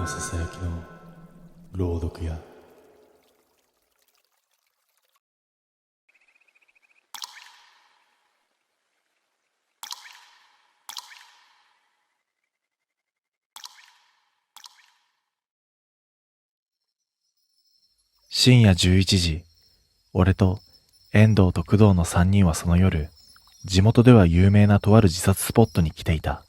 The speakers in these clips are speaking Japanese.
のささやきの朗読や深夜11時、俺と遠藤と工藤の3人はその夜、地元では有名なとある自殺スポットに来ていた。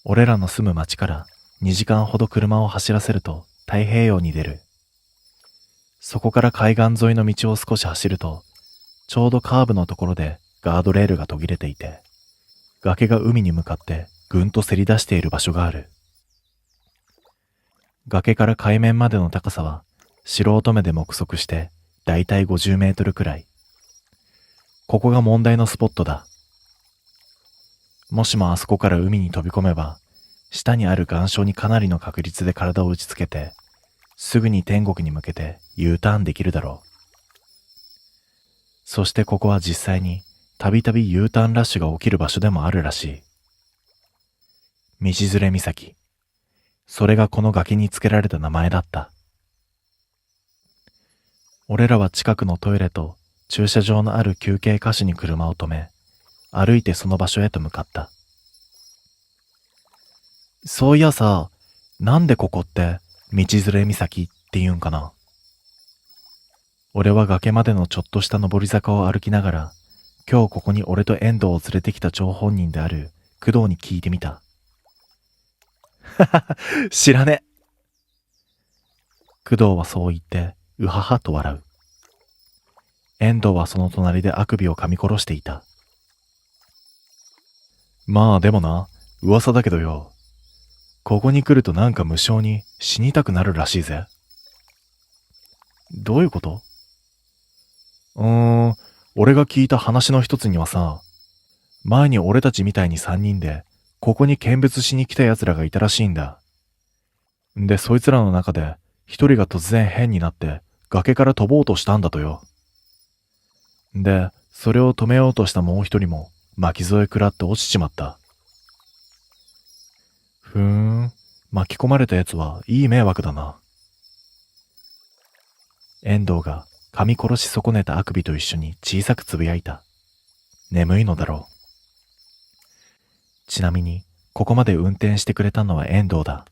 俺らの住む町から2時間ほど車を走らせると太平洋に出る。そこから海岸沿いの道を少し走ると、ちょうどカーブのところでガードレールが途切れていて、崖が海に向かってぐんとせり出している場所がある。崖から海面までの高さは素人目で目測してだいたい50メートルくらい。ここが問題のスポットだ。もしもあそこから海に飛び込めば、下にある岩礁にかなりの確率で体を打ちつけて、すぐに天国に向けて U ターンできるだろう。そしてここは実際にたびたび U ターンラッシュが起きる場所でもあるらしい。道連れ岬。それがこの崖につけられた名前だった。俺らは近くのトイレと駐車場のある休憩箇所に車を止め、歩いてその場所へと向かった。そういやさ、なんでここって道連れ岬って言うんかな。俺は崖までのちょっとした上り坂を歩きながら、今日ここに俺と遠藤を連れてきた張本人である工藤に聞いてみた。知らね。工藤はそう言って、うははと笑う。遠藤はその隣であくびを噛み殺していた。まあでもな、噂だけどよ。ここに来るとなんか無性に死にたくなるらしいぜ。どういうこと？俺が聞いた話の一つにはさ、前に俺たちみたいに3人で、ここに見物しに来た奴らがいたらしいんだ。で、そいつらの中で、一人が突然変になって、崖から飛ぼうとしたんだとよ。で、それを止めようとしたもう一人も、巻き添え食らって落ちちまった。巻き込まれた奴はいい迷惑だな。遠藤が噛み殺し損ねたあくびと一緒に小さくつぶやいた。眠いのだろう。ちなみに、ここまで運転してくれたのは遠藤だ。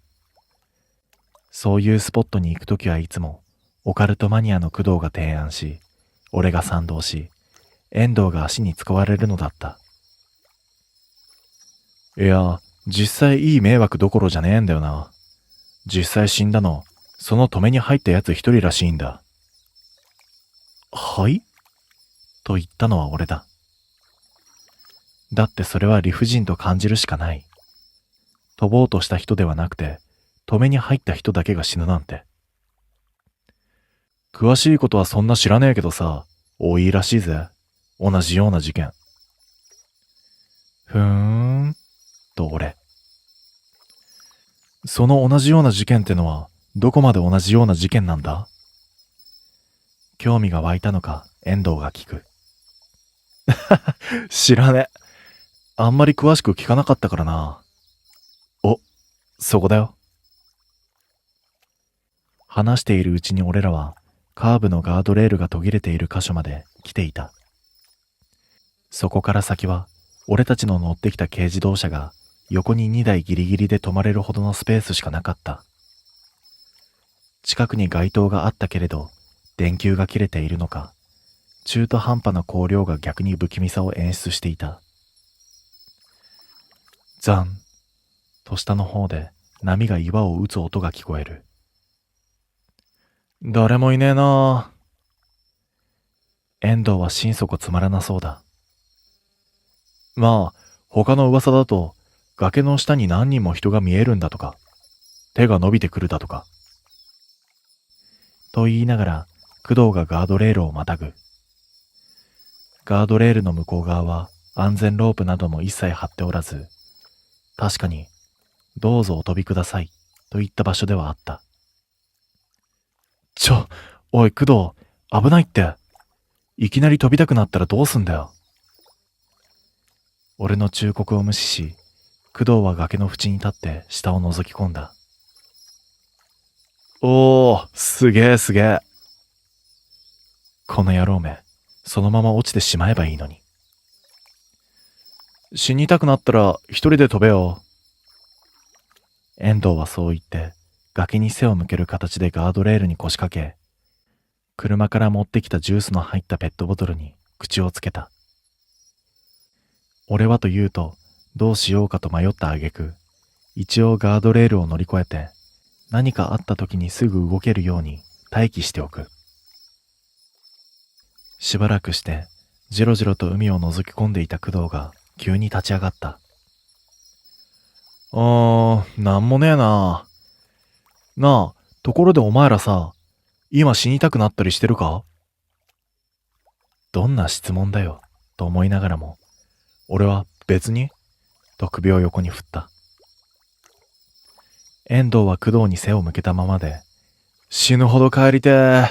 そういうスポットに行くときはいつも、オカルトマニアの工藤が提案し、俺が賛同し、遠藤が足に使われるのだった。いや、実際いい迷惑どころじゃねえんだよな。実際死んだの、その止めに入ったやつ一人らしいんだ。はいと言ったのは俺だ。だってそれは理不尽と感じるしかない。飛ぼうとした人ではなくて、止めに入った人だけが死ぬなんて。詳しいことはそんな知らねえけどさ、多いらしいぜ。同じような事件。と俺。その同じような事件ってのは、どこまで同じような事件なんだ？興味が湧いたのか、遠藤が聞く。知らねえ。あんまり詳しく聞かなかったからな。お、そこだよ。話しているうちに俺らは、カーブのガードレールが途切れている箇所まで来ていた。そこから先は、俺たちの乗ってきた軽自動車が、横に2台ギリギリで止まれるほどのスペースしかなかった。近くに街灯があったけれど、電球が切れているのか、中途半端な光量が逆に不気味さを演出していた。ザンと下の方で波が岩を打つ音が聞こえる。誰もいねえな。遠藤は心底つまらなそうだ。まあ、他の噂だと、崖の下に何人も人が見えるんだとか、手が伸びてくるだとか。と言いながら、工藤がガードレールをまたぐ。ガードレールの向こう側は安全ロープなども一切張っておらず、確かに、どうぞお飛びください、といった場所ではあった。おい工藤、危ないって。いきなり飛びたくなったらどうすんだよ。俺の忠告を無視し、工藤は崖の縁に立って下を覗き込んだ。おー、すげえすげえ。この野郎め、そのまま落ちてしまえばいいのに。死にたくなったら一人で飛べよ。遠藤はそう言って、崖に背を向ける形でガードレールに腰掛け、車から持ってきたジュースの入ったペットボトルに口をつけた。俺はというと、どうしようかと迷った挙句、一応ガードレールを乗り越えて、何かあった時にすぐ動けるように待機しておく。しばらくして、じろじろと海を覗き込んでいた工藤が急に立ち上がった。なんもねえな。なあ、ところでお前らさ、今死にたくなったりしてるか？どんな質問だよ、と思いながらも、俺は別に、と首を横に振った。遠藤は工藤に背を向けたままで、死ぬほど帰りてー、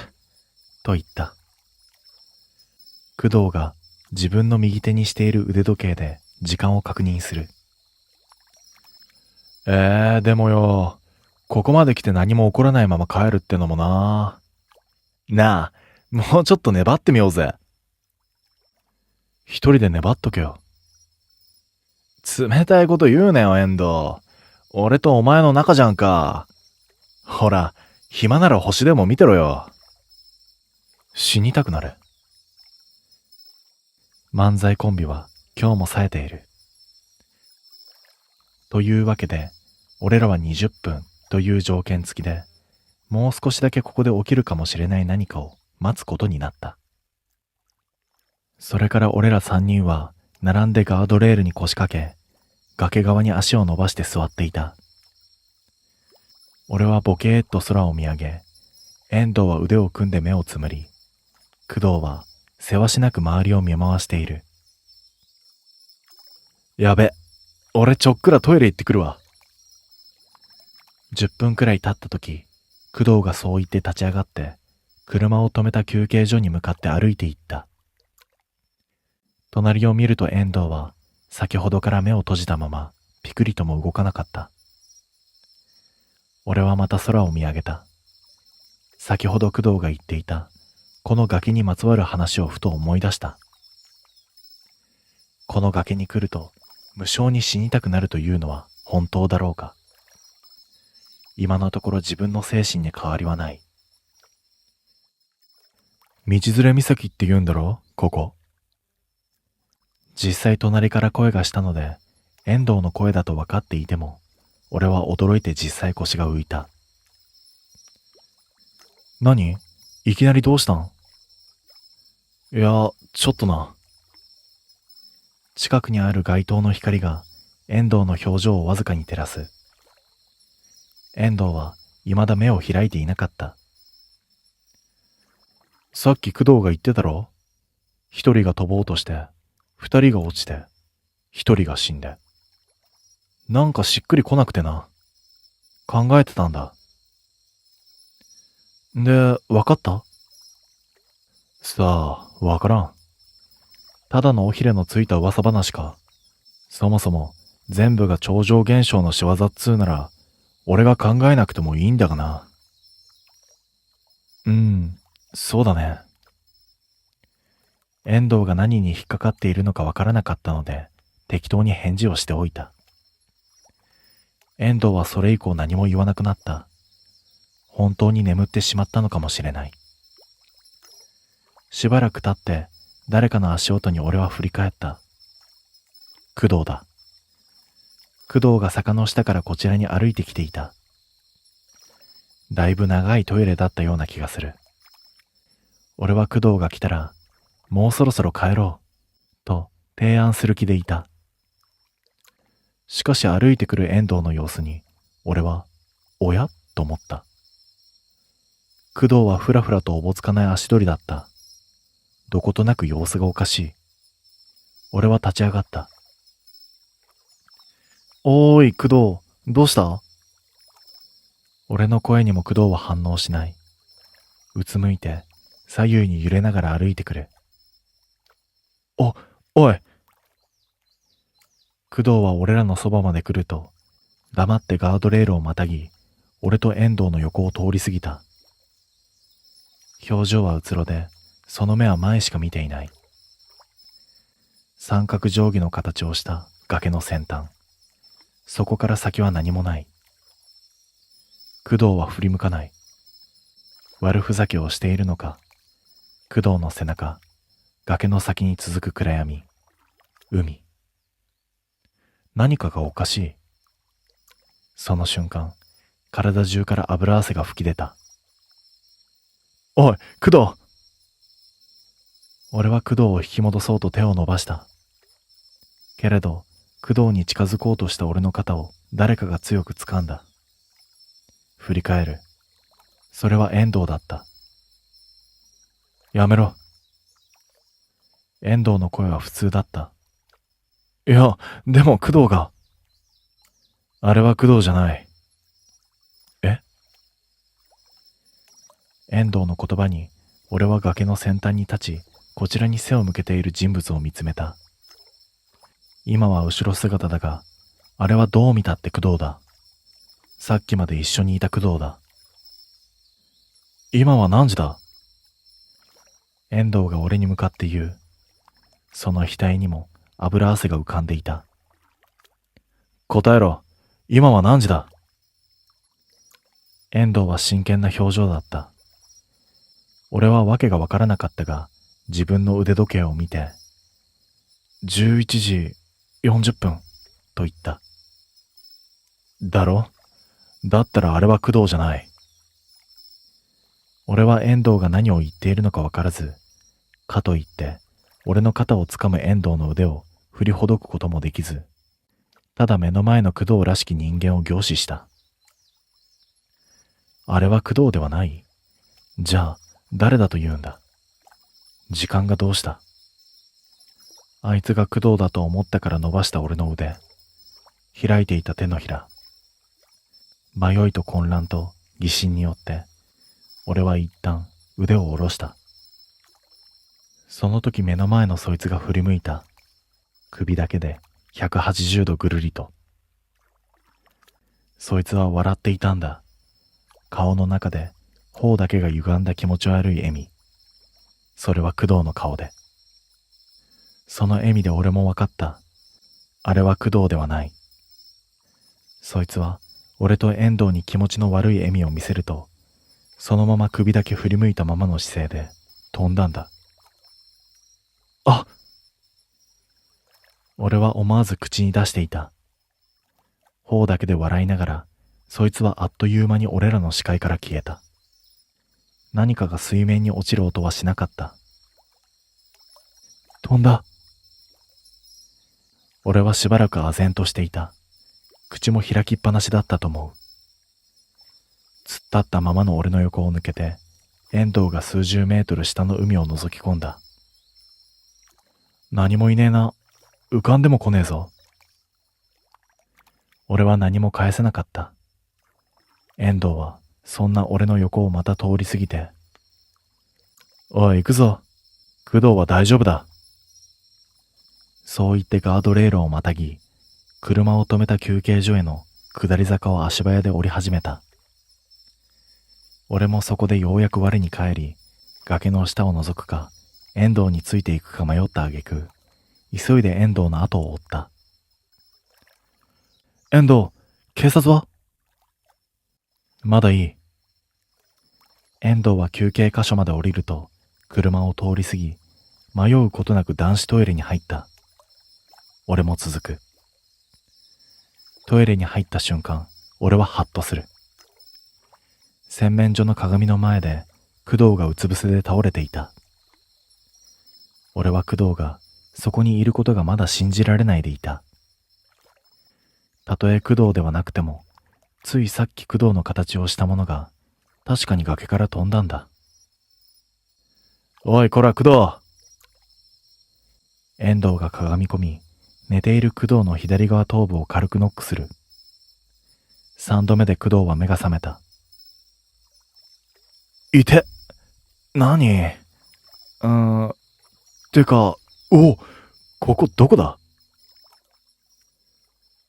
と言った。工藤が自分の右手にしている腕時計で時間を確認する。でもよ、ここまで来て何も起こらないまま帰るってのもな。なあ、もうちょっと粘ってみようぜ。一人で粘っとけよ。冷たいこと言うなよ、遠藤。俺とお前の仲じゃんか。ほら、暇なら星でも見てろよ。死にたくなる。漫才コンビは今日も冴えている。というわけで、俺らは20分という条件付きで、もう少しだけここで起きるかもしれない何かを待つことになった。それから俺ら3人は並んでガードレールに腰掛け、崖側に足を伸ばして座っていた。俺はボケーっと空を見上げ、遠藤は腕を組んで目をつむり、工藤はせわしなく周りを見回している。やべ、俺ちょっくらトイレ行ってくるわ。10分くらい経った時、工藤がそう言って立ち上がって、車を止めた休憩所に向かって歩いて行った。隣を見ると遠藤は、先ほどから目を閉じたまま、ピクリとも動かなかった。俺はまた空を見上げた。先ほど工藤が言っていた、この崖にまつわる話をふと思い出した。この崖に来ると、無性に死にたくなるというのは本当だろうか。今のところ自分の精神に変わりはない。道連れ岬って言うんだろ、ここ。実際隣から声がしたので、遠藤の声だと分かっていても、俺は驚いて実際腰が浮いた。何？いきなりどうしたん？いや、ちょっとな。近くにある街灯の光が遠藤の表情をわずかに照らす。遠藤は未だ目を開いていなかった。さっき工藤が言ってたろ？一人が飛ぼうとして、二人が落ちて、一人が死んで。なんかしっくりこなくてな。考えてたんだ。で、わかった？さあ、わからん。ただの尾ひれのついた噂話か。そもそも全部が超常現象の仕業っつうなら、俺が考えなくてもいいんだがな。そうだね。遠藤が何に引っかかっているのかわからなかったので、適当に返事をしておいた。遠藤はそれ以降何も言わなくなった。本当に眠ってしまったのかもしれない。しばらく経って、誰かの足音に俺は振り返った。工藤だ。工藤が坂の下からこちらに歩いてきていた。だいぶ長いトイレだったような気がする。俺は工藤が来たら、もうそろそろ帰ろう、と提案する気でいた。しかし歩いてくる遠藤の様子に、俺は、おや？と思った。工藤はふらふらとおぼつかない足取りだった。どことなく様子がおかしい。俺は立ち上がった。おーい、工藤、どうした？俺の声にも工藤は反応しない。うつむいて、左右に揺れながら歩いてくる。おい。工藤は俺らのそばまで来ると、黙ってガードレールをまたぎ、俺と遠藤の横を通り過ぎた。表情はうつろで、その目は前しか見ていない。三角定規の形をした崖の先端。そこから先は何もない。工藤は振り向かない。悪ふざけをしているのか、工藤の背中、崖の先に続く暗闇、海。何かがおかしい。その瞬間、体中から油汗が吹き出た。おい、工藤！俺は工藤を引き戻そうと手を伸ばした。けれど、工藤に近づこうとした俺の肩を誰かが強く掴んだ。振り返る。それは遠藤だった。やめろ。遠藤の声は普通だった。いや、でも工藤が。あれは工藤じゃない。え？遠藤の言葉に、俺は崖の先端に立ち、こちらに背を向けている人物を見つめた。今は後ろ姿だが、あれはどう見たって工藤だ。さっきまで一緒にいた工藤だ。今は何時だ？遠藤が俺に向かって言う。その額にも油汗が浮かんでいた。答えろ。今は何時だ？遠藤は真剣な表情だった。俺はわけがわからなかったが、自分の腕時計を見て、11時40分と言った。だろ？だったらあれは工藤じゃない。俺は遠藤が何を言っているのかわからず、かといって俺の肩をつかむ遠藤の腕を振りほどくこともできず、ただ目の前の工藤らしき人間を凝視した。あれは工藤ではない？じゃあ誰だと言うんだ？時間がどうした？あいつが工藤だと思ったから伸ばした俺の腕、開いていた手のひら。迷いと混乱と疑心によって俺は一旦腕を下ろした。その時目の前のそいつが振り向いた。首だけで180度ぐるりと。そいつは笑っていたんだ。顔の中で頬だけが歪んだ気持ち悪い笑み。それは工藤の顔で。その笑みで俺も分かった。あれは工藤ではない。そいつは俺と遠藤に気持ちの悪い笑みを見せると、そのまま首だけ振り向いたままの姿勢で飛んだんだ。あ！俺は思わず口に出していた。頬だけで笑いながら、そいつはあっという間に俺らの視界から消えた。何かが水面に落ちる音はしなかった。飛んだ。俺はしばらく唖然としていた。口も開きっぱなしだったと思う。突っ立ったままの俺の横を抜けて、遠藤が数十メートル下の海を覗き込んだ。何もいねえな。浮かんでも来ねえぞ。俺は何も返せなかった。遠藤はそんな俺の横をまた通り過ぎて、おい行くぞ。工藤は大丈夫だ。そう言ってガードレールをまたぎ、車を止めた休憩所への下り坂を足早で降り始めた。俺もそこでようやく我に返り、崖の下を覗くか、遠藤についていくか迷った挙句、急いで遠藤の後を追った。遠藤、警察は？まだいい。遠藤は休憩箇所まで降りると、車を通り過ぎ、迷うことなく男子トイレに入った。俺も続く。トイレに入った瞬間、俺はハッとする。洗面所の鏡の前で、工藤がうつ伏せで倒れていた。俺は工藤がそこにいることがまだ信じられないでいた。たとえ工藤ではなくても、ついさっき工藤の形をしたものが、確かに崖から飛んだんだ。おいこら工藤！遠藤がかがみ込み、寝ている工藤の左側頭部を軽くノックする。3度目で工藤は目が覚めた。いて！何？てか、ここどこだ？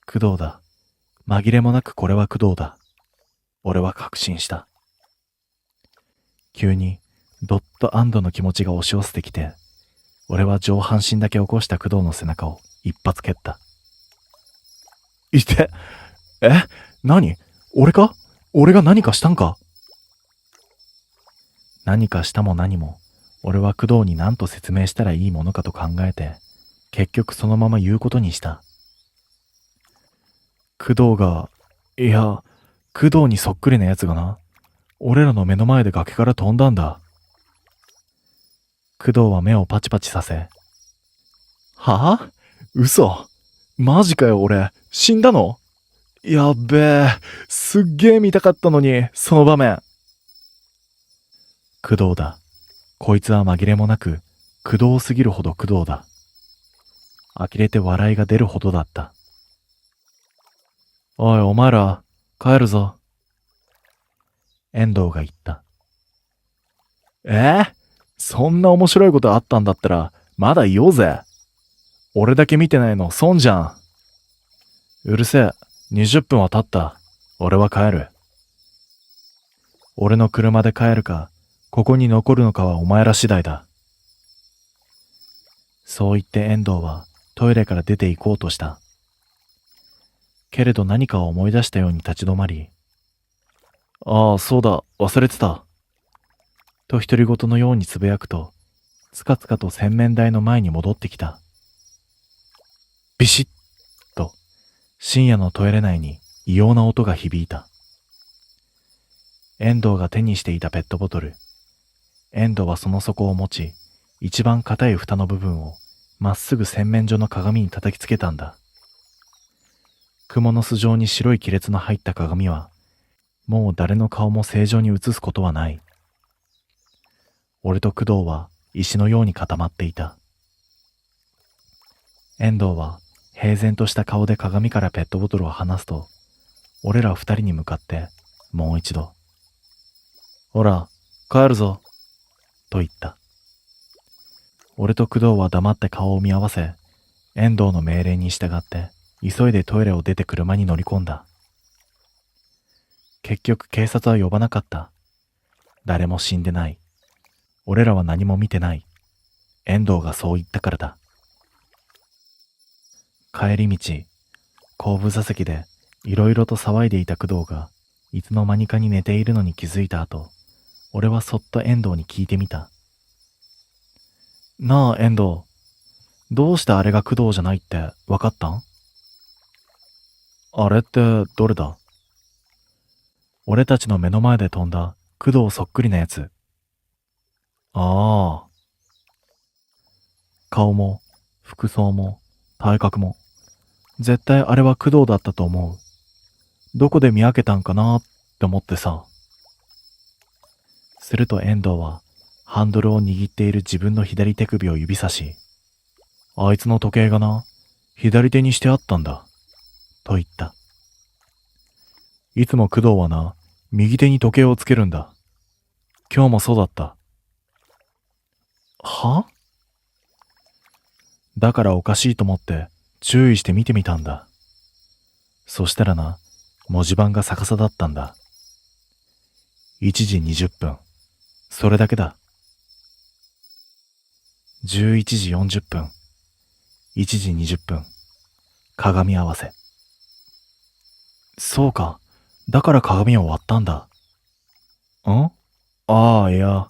工藤だ。紛れもなくこれは工藤だ。俺は確信した。急にどっと安堵の気持ちが押し寄せてきて、俺は上半身だけ起こした工藤の背中を一発蹴った。いて、何？俺か？俺が何かしたんか？何かしたも何も、俺は工藤に何と説明したらいいものかと考えて、結局そのまま言うことにした。工藤が、工藤にそっくりな奴がな、俺らの目の前で崖から飛んだんだ。工藤は目をパチパチさせ、はぁ？嘘。マジかよ俺、死んだの？やっべえ、すっげえ見たかったのに、その場面。工藤だ。こいつは紛れもなく、工藤すぎるほど工藤だ。呆れて笑いが出るほどだった。おいお前ら、帰るぞ。遠藤が言った。そんな面白いことあったんだったら、まだ言おうぜ。俺だけ見てないの損じゃん。うるせえ、20分は経った。俺は帰る。俺の車で帰るか、ここに残るのかはお前ら次第だ。そう言って遠藤はトイレから出て行こうとした。けれど何かを思い出したように立ち止まり、ああ、そうだ、忘れてた。と独り言のようにつぶやくと、つかつかと洗面台の前に戻ってきた。ビシッと、深夜のトイレ内に異様な音が響いた。遠藤が手にしていたペットボトル。遠藤はその底を持ち、一番硬い蓋の部分をまっすぐ洗面所の鏡に叩きつけたんだ。蜘蛛の巣状に白い亀裂の入った鏡は、もう誰の顔も正常に映すことはない。俺と工藤は石のように固まっていた。遠藤は平然とした顔で鏡からペットボトルを離すと、俺ら二人に向かってもう一度、ほら、帰るぞ、と言った。俺と工藤は黙って顔を見合わせ、遠藤の命令に従って急いでトイレを出て車に乗り込んだ。結局警察は呼ばなかった。誰も死んでない。俺らは何も見てない。遠藤がそう言ったからだ。帰り道、後部座席でいろいろと騒いでいた工藤がいつの間にかに寝ているのに気づいた後、俺はそっと遠藤に聞いてみた。なあ遠藤、どうしてあれが工藤じゃないって分かったん？あれってどれだ？俺たちの目の前で飛んだ工藤そっくりなやつ。ああ。顔も、服装も、体格も、絶対あれは工藤だったと思う。どこで見分けたんかなって思ってさ。すると遠藤は、ハンドルを握っている自分の左手首を指さし、あいつの時計がな、左手にしてあったんだ。と言った。いつも工藤はな、右手に時計をつけるんだ。今日もそうだった。は？だからおかしいと思って注意して見てみたんだ。そしたらな、文字盤が逆さだったんだ。1時20分。それだけだ。11時40分。1時20分。鏡合わせ。そうか。だから鏡を割ったんだ。ん？ああ、いや、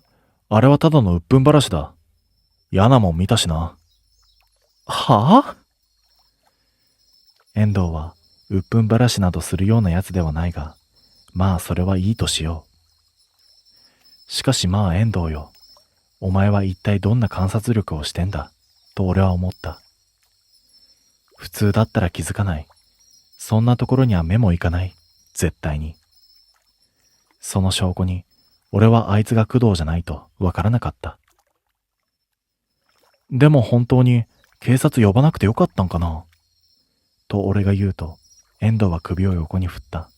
あれはただの鬱憤話だ。嫌なもん見たしな。はあ？遠藤は、鬱憤話などするようなやつではないが、まあそれはいいとしよう。しかしまあ遠藤よ。お前は一体どんな観察力をしてんだ、と俺は思った。普通だったら気づかない。そんなところには目もいかない。絶対に。その証拠に、俺はあいつが工藤じゃないとわからなかった。でも本当に警察呼ばなくてよかったんかなと俺が言うと、遠藤は首を横に振った。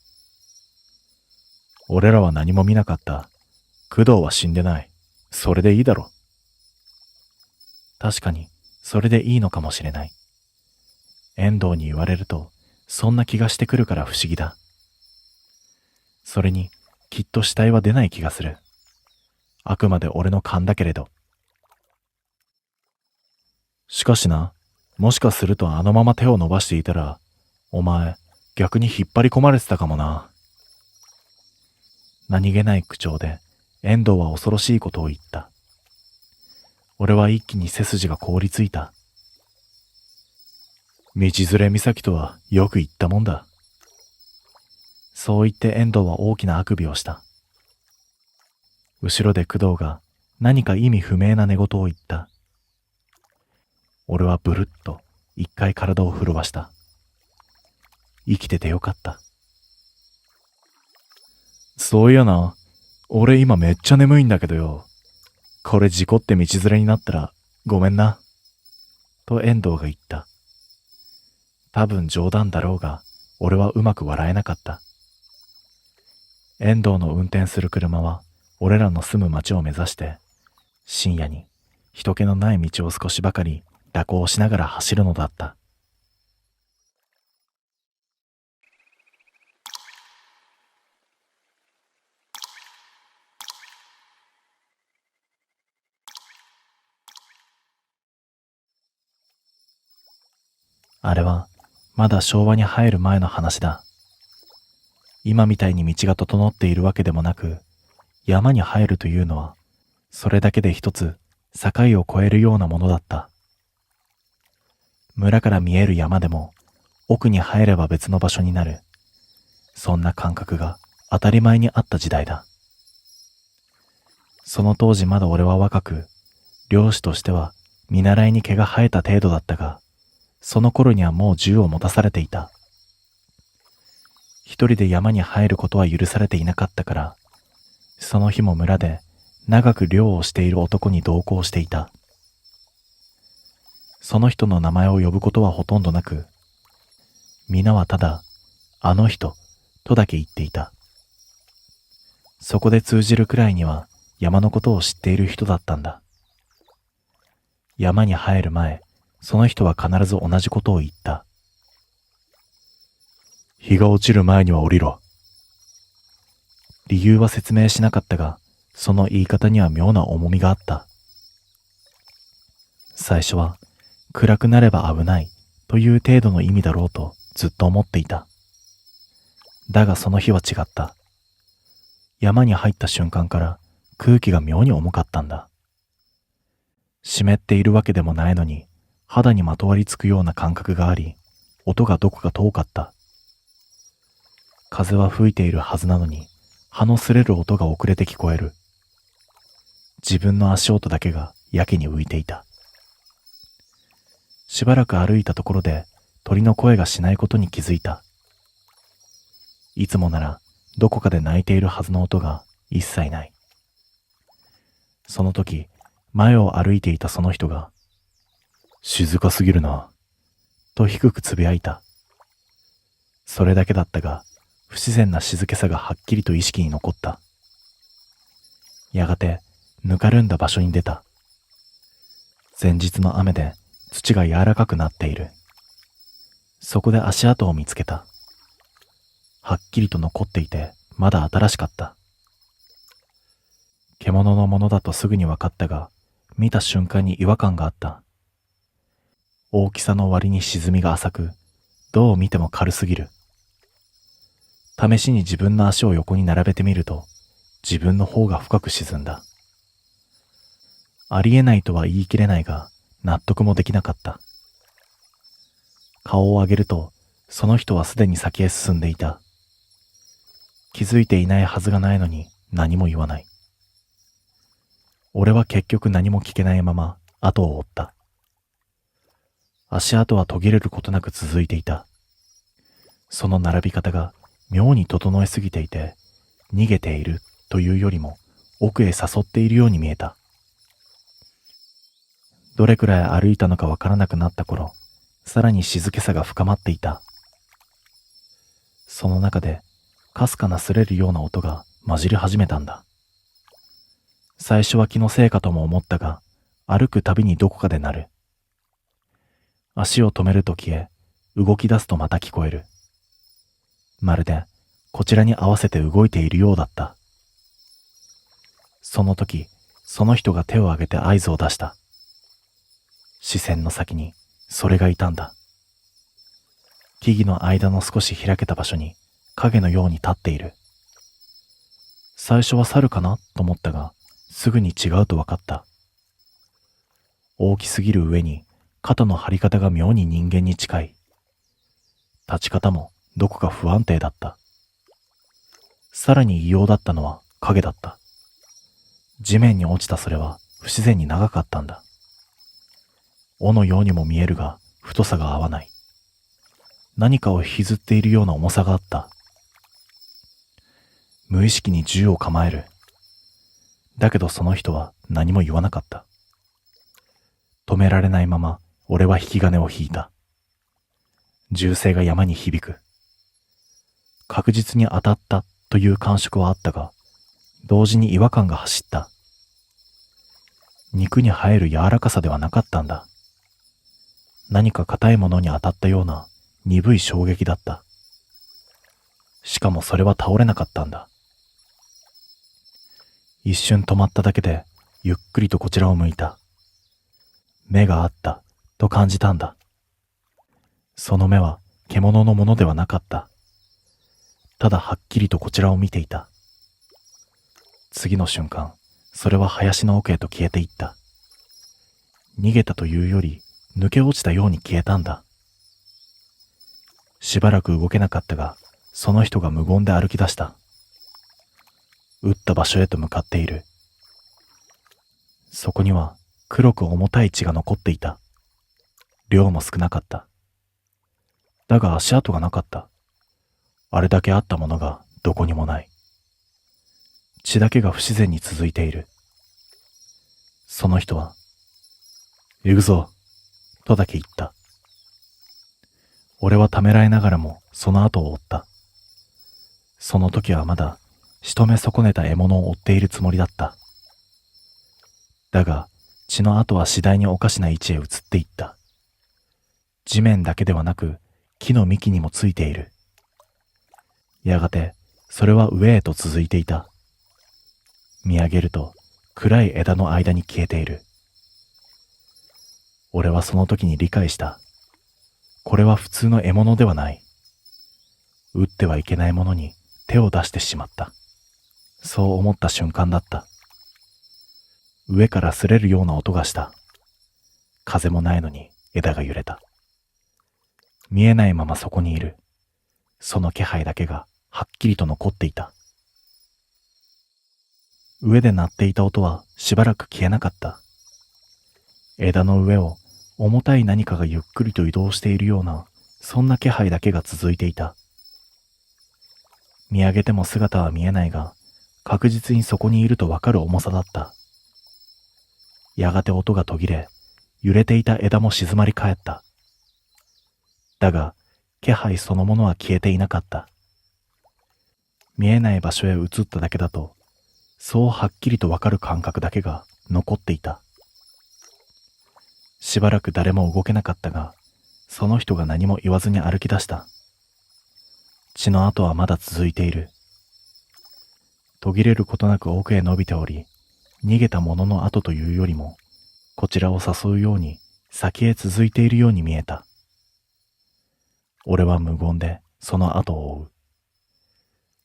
俺らは何も見なかった。工藤は死んでない。それでいいだろ。確かに、それでいいのかもしれない。遠藤に言われると、そんな気がしてくるから不思議だ。それに、きっと死体は出ない気がする。あくまで俺の勘だけれど。しかしな、もしかするとあのまま手を伸ばしていたら、お前、逆に引っ張り込まれてたかもな。何気ない口調で、遠藤は恐ろしいことを言った。俺は一気に背筋が凍りついた。道連れ岬とはよく言ったもんだ。そう言って遠藤は大きなあくびをした。後ろで工藤が何か意味不明な寝言を言った。俺はブルッと一回体を震わした。生きててよかった。そういやな、俺今めっちゃ眠いんだけどよ。これ事故って道連れになったらごめんな。と遠藤が言った。多分冗談だろうが、俺はうまく笑えなかった。遠藤の運転する車は俺らの住む町を目指して、深夜に人気のない道を少しばかり蛇行しながら走るのだった。あれはまだ昭和に入る前の話だ。今みたいに道が整っているわけでもなく、山に入るというのはそれだけで一つ境を越えるようなものだった。村から見える山でも奥に入れば別の場所になる、そんな感覚が当たり前にあった時代だ。その当時まだ俺は若く、猟師としては見習いに毛が生えた程度だったが、その頃にはもう銃を持たされていた。一人で山に入ることは許されていなかったから、その日も村で長く猟をしている男に同行していた。その人の名前を呼ぶことはほとんどなく、皆はただ、あの人とだけ言っていた。そこで通じるくらいには山のことを知っている人だったんだ。山に入る前、その人は必ず同じことを言った。日が落ちる前には降りろ。理由は説明しなかったが、その言い方には妙な重みがあった。最初は、暗くなれば危ないという程度の意味だろうとずっと思っていた。だがその日は違った。山に入った瞬間から空気が妙に重かったんだ。湿っているわけでもないのに、肌にまとわりつくような感覚があり、音がどこか遠かった。風は吹いているはずなのに、葉の擦れる音が遅れて聞こえる。自分の足音だけがやけに浮いていた。しばらく歩いたところで鳥の声がしないことに気づいた。いつもならどこかで鳴いているはずの音が一切ない。その時、前を歩いていたその人が、静かすぎるな、と低くつぶやいた。それだけだったが、不自然な静けさがはっきりと意識に残った。やがて、ぬかるんだ場所に出た。前日の雨で土が柔らかくなっている。そこで足跡を見つけた。はっきりと残っていて、まだ新しかった。獣のものだとすぐに分かったが、見た瞬間に違和感があった。大きさの割に沈みが浅く、どう見ても軽すぎる。試しに自分の足を横に並べてみると、自分の方が深く沈んだ。ありえないとは言い切れないが、納得もできなかった。顔を上げると、その人はすでに先へ進んでいた。気づいていないはずがないのに何も言わない。俺は結局何も聞けないまま後を追った。足跡は途切れることなく続いていた。その並び方が妙に整えすぎていて、逃げているというよりも奥へ誘っているように見えた。どれくらい歩いたのかわからなくなった頃、さらに静けさが深まっていた。その中で、かすかな擦れるような音が混じり始めたんだ。最初は気のせいかとも思ったが、歩くたびにどこかで鳴る。足を止めると消え、動き出すとまた聞こえる。まるでこちらに合わせて動いているようだった。その時、その人が手を挙げて合図を出した。視線の先にそれがいたんだ。木々の間の少し開けた場所に影のように立っている。最初は猿かなと思ったが、すぐに違うと分かった。大きすぎる上に肩の張り方が妙に人間に近い。立ち方もどこか不安定だった。さらに異様だったのは影だった。地面に落ちたそれは不自然に長かったんだ。尾のようにも見えるが太さが合わない。何かを引きずっているような重さがあった。無意識に銃を構える。だけどその人は何も言わなかった。止められないまま俺は引き金を引いた。銃声が山に響く。確実に当たったという感触はあったが、同時に違和感が走った。肉に生える柔らかさではなかったんだ。何か硬いものに当たったような鈍い衝撃だった。しかもそれは倒れなかったんだ。一瞬止まっただけでゆっくりとこちらを向いた。目があったと感じたんだ。その目は獣のものではなかった。ただはっきりとこちらを見ていた。次の瞬間、それは林の奥へと消えていった。逃げたというより抜け落ちたように消えたんだ。しばらく動けなかったが、その人が無言で歩き出した。撃った場所へと向かっている。そこには黒く重たい血が残っていた。量も少なかった。だが足跡がなかった。あれだけあったものがどこにもない。血だけが不自然に続いている。その人は、行くぞ、とだけ言った。俺はためらいながらもその後を追った。その時はまだ仕留め損ねた獲物を追っているつもりだった。だが血の跡は次第におかしな位置へ移っていった。地面だけではなく木の幹にもついている。やがてそれは上へと続いていた。見上げると暗い枝の間に消えている。俺はその時に理解した。これは普通の獲物ではない。撃ってはいけないものに手を出してしまった。そう思った瞬間だった。上から擦れるような音がした。風もないのに枝が揺れた。見えないままそこにいる。その気配だけがはっきりと残っていた。上で鳴っていた音はしばらく消えなかった。枝の上を重たい何かがゆっくりと移動しているような、そんな気配だけが続いていた。見上げても姿は見えないが、確実にそこにいるとわかる重さだった。やがて音が途切れ、揺れていた枝も静まり返った。だが、気配そのものは消えていなかった。見えない場所へ移っただけだと、そうはっきりとわかる感覚だけが残っていた。しばらく誰も動けなかったが、その人が何も言わずに歩き出した。血の跡はまだ続いている。途切れることなく奥へ伸びており、逃げた者の跡というよりも、こちらを誘うように先へ続いているように見えた。俺は無言でその後を追う。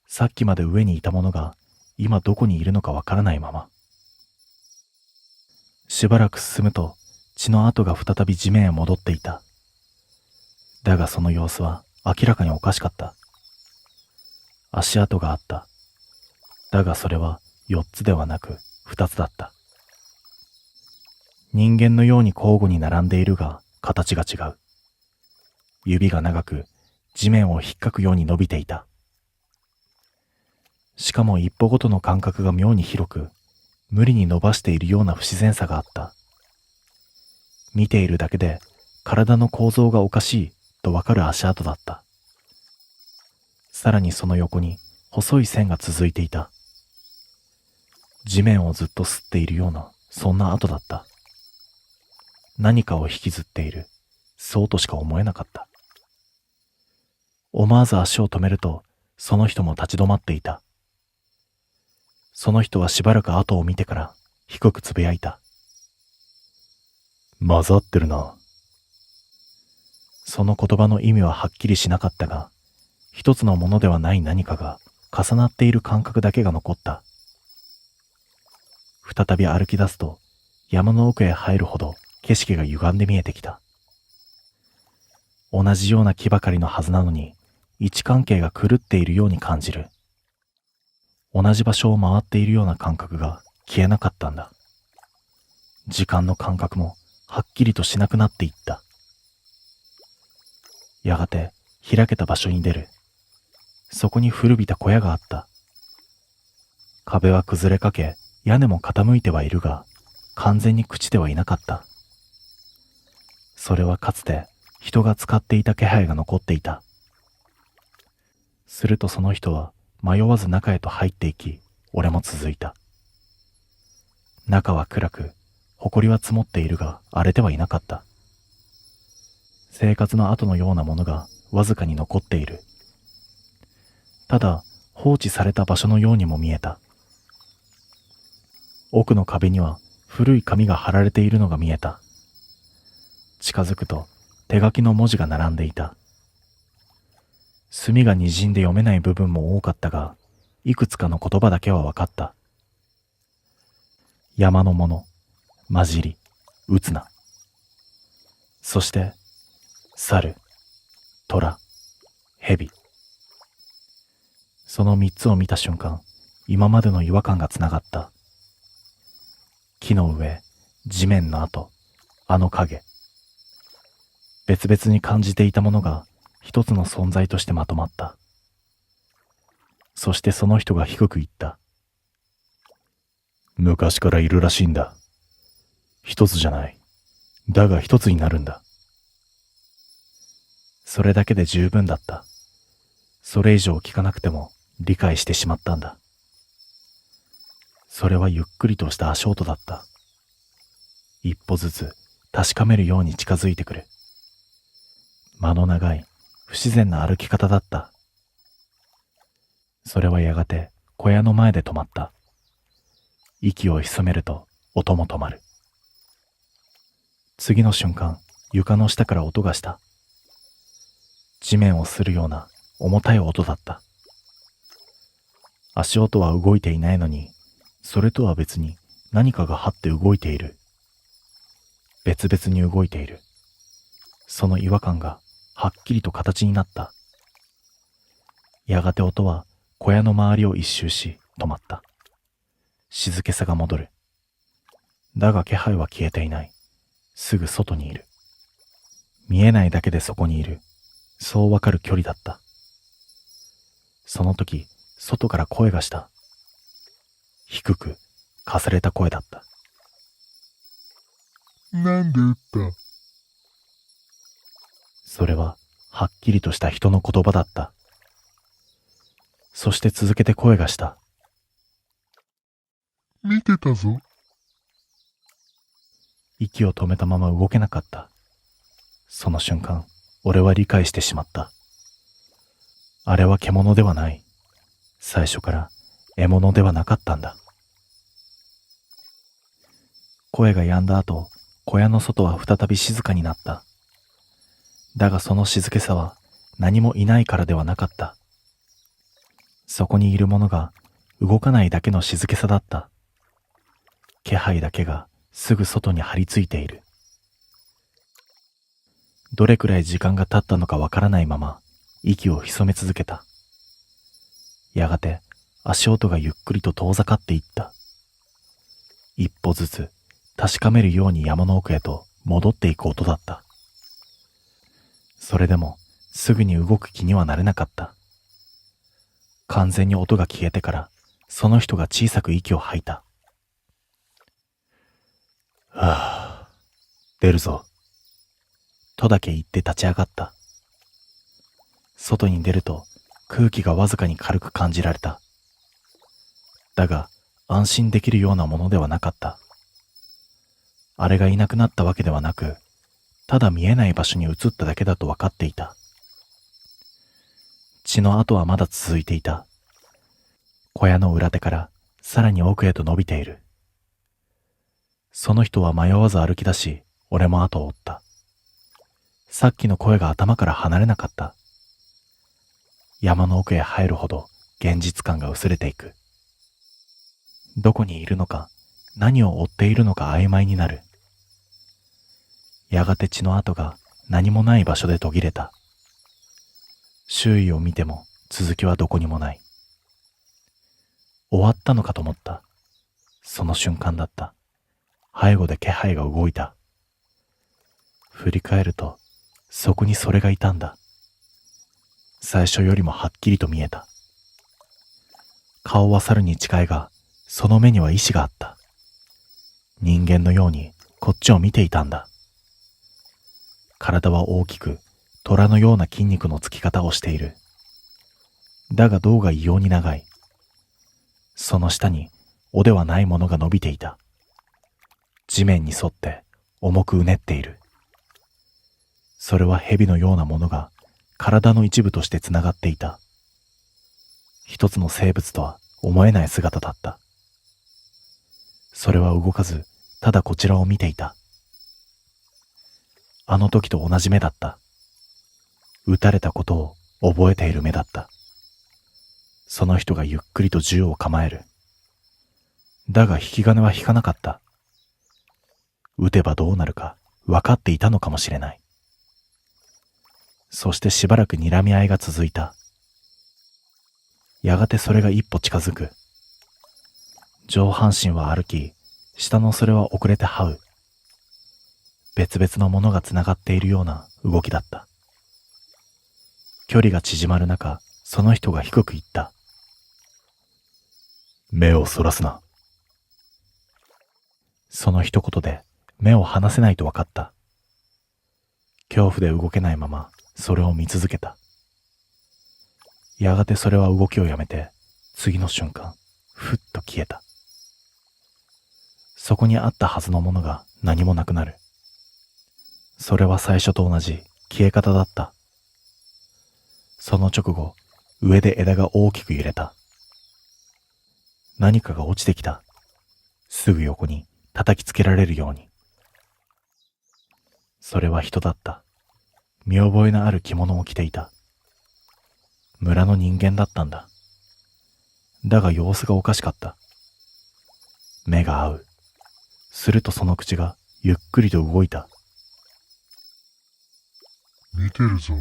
さっきまで上にいた者が今どこにいるのかわからないまま。しばらく進むと血の跡が再び地面へ戻っていた。だがその様子は明らかにおかしかった。足跡があった。だがそれは4つではなく2つだった。人間のように交互に並んでいるが形が違う。指が長く地面を引っかくように伸びていた。しかも一歩ごとの間隔が妙に広く、無理に伸ばしているような不自然さがあった。見ているだけで体の構造がおかしいとわかる足跡だった。さらにその横に細い線が続いていた。地面をずっと吸っているような、そんな跡だった。何かを引きずっている、そうとしか思えなかった。思わず足を止めると、その人も立ち止まっていた。その人はしばらく後を見てから低くつぶやいた。混ざってるな。その言葉の意味ははっきりしなかったが、一つのものではない何かが重なっている感覚だけが残った。再び歩き出すと、山の奥へ入るほど景色が歪んで見えてきた。同じような木ばかりのはずなのに、位置関係が狂っているように感じる。同じ場所を回っているような感覚が消えなかったんだ。時間の感覚もはっきりとしなくなっていった。やがて開けた場所に出る。そこに古びた小屋があった。壁は崩れかけ、屋根も傾いてはいるが、完全に朽ちてはいなかった。それはかつて人が使っていた気配が残っていた。するとその人は迷わず中へと入っていき、俺も続いた。中は暗く、埃は積もっているが荒れてはいなかった。生活の跡のようなものがわずかに残っている。ただ放置された場所のようにも見えた。奥の壁には古い紙が貼られているのが見えた。近づくと手書きの文字が並んでいた。墨がにじんで読めない部分も多かったが、いくつかの言葉だけは分かった。山のもの、混じり、打つな。そして、猿、虎、蛇。その三つを見た瞬間、今までの違和感がつながった。木の上、地面の跡、あの影。別々に感じていたものが一つの存在としてまとまった。そしてその人が低く言った。昔からいるらしいんだ。一つじゃない。だが一つになるんだ。それだけで十分だった。それ以上聞かなくても理解してしまったんだ。それはゆっくりとした足音だった。一歩ずつ確かめるように近づいてくる。間の長い不自然な歩き方だった。それはやがて小屋の前で止まった。息を潜めると音も止まる。次の瞬間、床の下から音がした。地面を擦るような重たい音だった。足音は動いていないのに、それとは別に何かが張って動いている。別々に動いている。その違和感がはっきりと形になった。やがて音は小屋の周りを一周し止まった。静けさが戻る。だが気配は消えていない。すぐ外にいる。見えないだけでそこにいる。そうわかる距離だった。その時、外から声がした。低く、かすれた声だった。なんで撃った？それは、はっきりとした人の言葉だった。そして続けて声がした。見てたぞ。息を止めたまま動けなかった。その瞬間、俺は理解してしまった。あれは獣ではない。最初から獲物ではなかったんだ。声が止んだ後、小屋の外は再び静かになった。だがその静けさは何もいないからではなかった。そこにいるものが動かないだけの静けさだった。気配だけがすぐ外に張り付いている。どれくらい時間が経ったのかわからないまま息を潜め続けた。やがて足音がゆっくりと遠ざかっていった。一歩ずつ確かめるように山の奥へと戻っていく音だった。それでもすぐに動く気にはなれなかった。完全に音が消えてからその人が小さく息を吐いた。はあ、出るぞ。とだけ言って立ち上がった。外に出ると空気がわずかに軽く感じられた。だが安心できるようなものではなかった。あれがいなくなったわけではなく、ただ見えない場所に移っただけだと分かっていた。血の跡はまだ続いていた。小屋の裏手からさらに奥へと伸びている。その人は迷わず歩き出し、俺も後を追った。さっきの声が頭から離れなかった。山の奥へ入るほど現実感が薄れていく。どこにいるのか、何を追っているのか曖昧になる。やがて血の跡が何もない場所で途切れた。周囲を見ても続きはどこにもない。終わったのかと思った。その瞬間だった。背後で気配が動いた。振り返ると、そこにそれがいたんだ。最初よりもはっきりと見えた。顔は猿に近いが、その目には意志があった。人間のようにこっちを見ていたんだ。体は大きく、虎のような筋肉のつき方をしている。だが胴が異様に長い。その下に尾ではないものが伸びていた。地面に沿って重くうねっている。それは蛇のようなものが体の一部としてつながっていた。一つの生物とは思えない姿だった。それは動かず、ただこちらを見ていた。あの時と同じ目だった。撃たれたことを覚えている目だった。その人がゆっくりと銃を構える。だが引き金は引かなかった。撃てばどうなるか分かっていたのかもしれない。そしてしばらく睨み合いが続いた。やがてそれが一歩近づく。上半身は歩き、下のそれは遅れて這う。別々のものがつながっているような動きだった。距離が縮まる中、その人が低く言った。目をそらすな。その一言で目を離せないと分かった。恐怖で動けないままそれを見続けた。やがてそれは動きをやめて、次の瞬間、ふっと消えた。そこにあったはずのものが何もなくなる。それは最初と同じ消え方だった。その直後、上で枝が大きく揺れた。何かが落ちてきた。すぐ横に叩きつけられるように。それは人だった。見覚えのある着物を着ていた。村の人間だったんだ。だが様子がおかしかった。目が合う。するとその口がゆっくりと動いた。見てるぞ。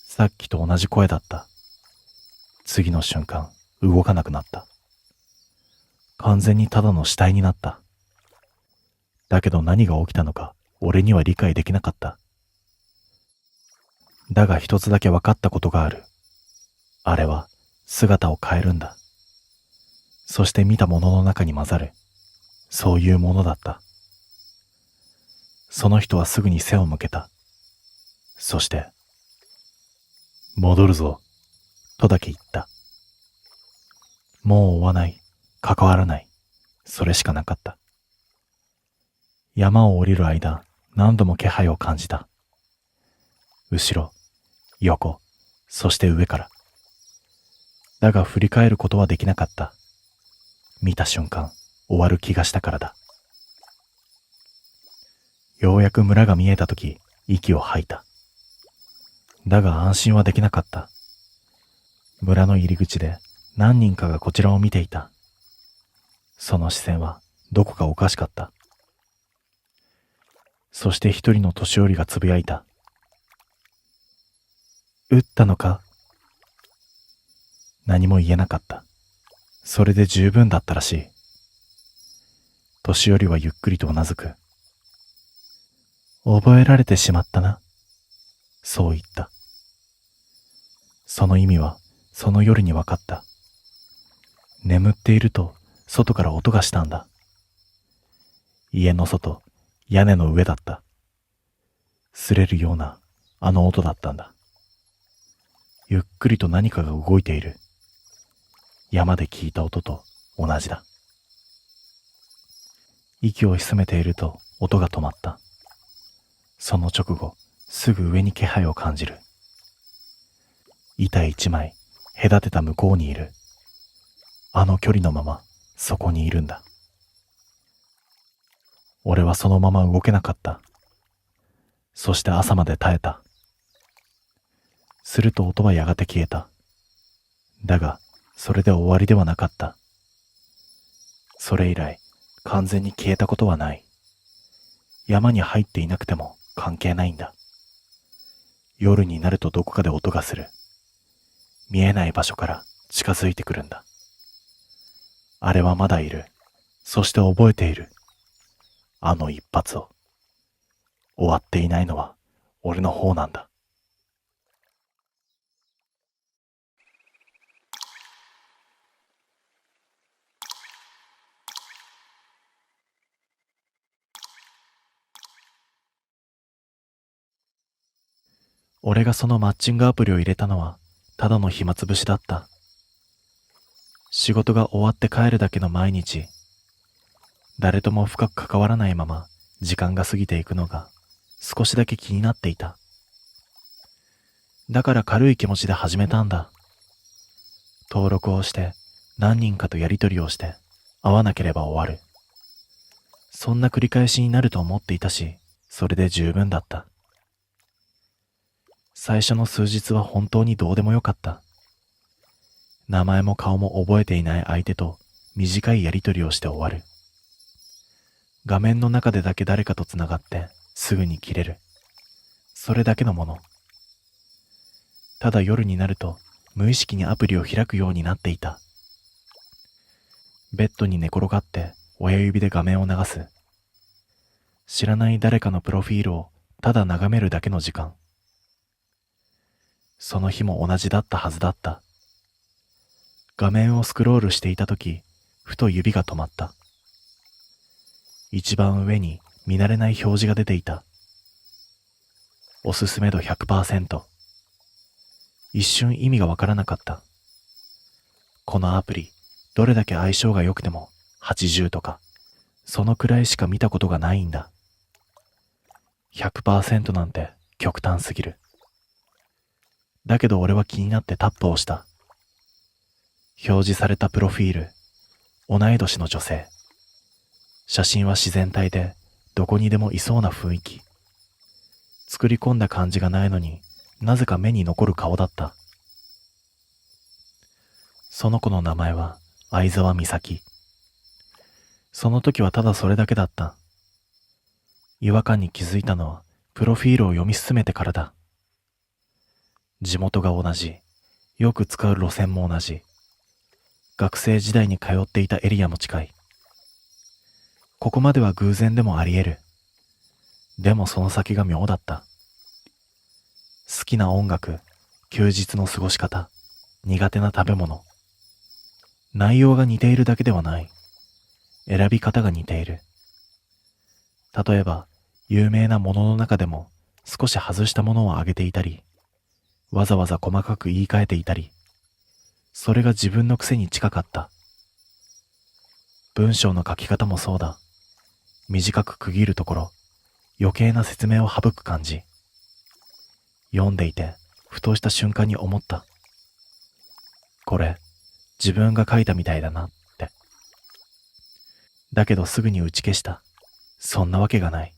さっきと同じ声だった。次の瞬間、動かなくなった。完全にただの死体になった。だけど何が起きたのか、俺には理解できなかった。だが一つだけ分かったことがある。あれは姿を変えるんだ。そして見たものの中に混ざる。そういうものだった。その人はすぐに背を向けた。そして、戻るぞ、とだけ言った。もう追わない、関わらない、それしかなかった。山を降りる間、何度も気配を感じた。後ろ、横、そして上から。だが振り返ることはできなかった。見た瞬間、終わる気がしたからだ。ようやく村が見えたとき、息を吐いた。だが安心はできなかった。村の入り口で何人かがこちらを見ていた。その視線はどこかおかしかった。そして一人の年寄りがつぶやいた。撃ったのか？何も言えなかった。それで十分だったらしい。年寄りはゆっくりとうなずく。覚えられてしまったな。そう言った。その意味はその夜に分かった。眠っていると外から音がしたんだ。家の外、屋根の上だった。擦れるようなあの音だったんだ。ゆっくりと何かが動いている。山で聞いた音と同じだ。息を潜めていると音が止まった。その直後、すぐ上に気配を感じる。板一枚隔てた向こうにいる。あの距離のままそこにいるんだ。俺はそのまま動けなかった。そして朝まで耐えた。すると音はやがて消えた。だが、それで終わりではなかった。それ以来、完全に消えたことはない。山に入っていなくても関係ないんだ。夜になるとどこかで音がする。見えない場所から近づいてくるんだ。あれはまだいる。そして覚えている。あの一発を。終わっていないのは俺の方なんだ。俺がそのマッチングアプリを入れたのはただの暇つぶしだった。仕事が終わって帰るだけの毎日、誰とも深く関わらないまま時間が過ぎていくのが少しだけ気になっていた。だから軽い気持ちで始めたんだ。登録をして何人かとやり取りをして会わなければ終わる。そんな繰り返しになると思っていたし、それで十分だった。最初の数日は本当にどうでもよかった。名前も顔も覚えていない相手と短いやり取りをして終わる。画面の中でだけ誰かとつながってすぐに切れる。それだけのもの。ただ夜になると無意識にアプリを開くようになっていた。ベッドに寝転がって親指で画面を流す。知らない誰かのプロフィールをただ眺めるだけの時間。その日も同じだったはずだった。画面をスクロールしていたとき、ふと指が止まった。一番上に見慣れない表示が出ていた。おすすめ度 100%。一瞬意味がわからなかった。このアプリ、どれだけ相性が良くても80とか、そのくらいしか見たことがないんだ。100% なんて極端すぎる。だけど俺は気になってタップをした。表示されたプロフィール、同い年の女性。写真は自然体で、どこにでもいそうな雰囲気。作り込んだ感じがないのになぜか目に残る顔だった。その子の名前は相沢美咲。その時はただそれだけだった。違和感に気づいたのはプロフィールを読み進めてからだ。地元が同じ、よく使う路線も同じ、学生時代に通っていたエリアも近い。ここまでは偶然でもあり得る。でもその先が妙だった。好きな音楽、休日の過ごし方、苦手な食べ物。内容が似ているだけではない。選び方が似ている。例えば、有名なものの中でも少し外したものを挙げていたり、わざわざ細かく言い換えていたり、それが自分の癖に近かった。文章の書き方もそうだ。短く区切るところ、余計な説明を省く感じ。読んでいて、ふとした瞬間に思った。これ、自分が書いたみたいだなって。だけどすぐに打ち消した。そんなわけがない。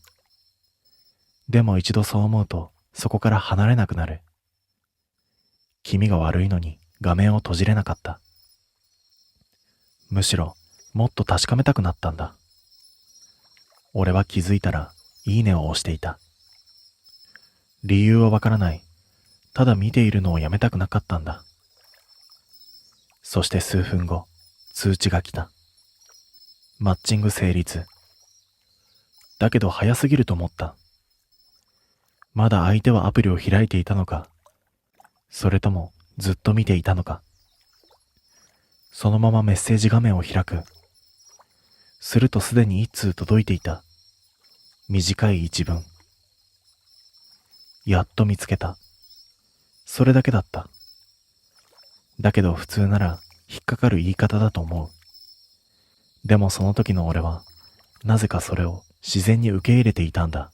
でも一度そう思うと、そこから離れなくなる。気味が悪いのに画面を閉じれなかった。むしろ、もっと確かめたくなったんだ。俺は気づいたら、いいねを押していた。理由はわからない。ただ見ているのをやめたくなかったんだ。そして数分後、通知が来た。マッチング成立。だけど早すぎると思った。まだ相手はアプリを開いていたのか、それともずっと見ていたのか。そのままメッセージ画面を開く。するとすでに一通届いていた。短い一文。やっと見つけた。それだけだった。だけど普通なら引っかかる言い方だと思う。でもその時の俺は、なぜかそれを自然に受け入れていたんだ。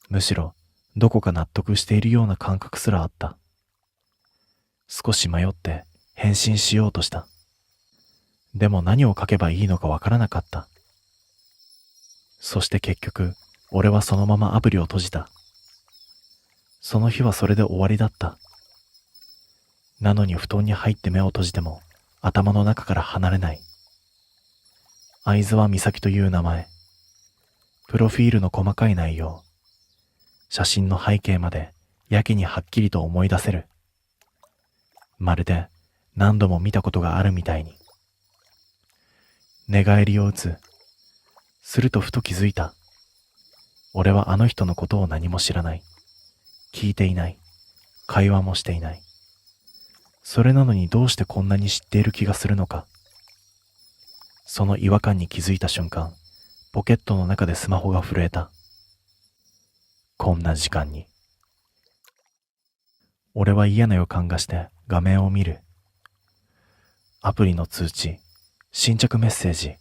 むしろ、どこか納得しているような感覚すらあった。少し迷って返信しようとした。でも何を書けばいいのかわからなかった。そして結局、俺はそのままアプリを閉じた。その日はそれで終わりだった。なのに布団に入って目を閉じても頭の中から離れない。相沢美咲という名前、プロフィールの細かい内容、写真の背景までやけにはっきりと思い出せる。まるで何度も見たことがあるみたいに。寝返りを打つ。するとふと気づいた。俺はあの人のことを何も知らない。聞いていない。会話もしていない。それなのにどうしてこんなに知っている気がするのか。その違和感に気づいた瞬間、ポケットの中でスマホが震えた。こんな時間に。俺は嫌な予感がして画面を見る。アプリの通知、新着メッセージ。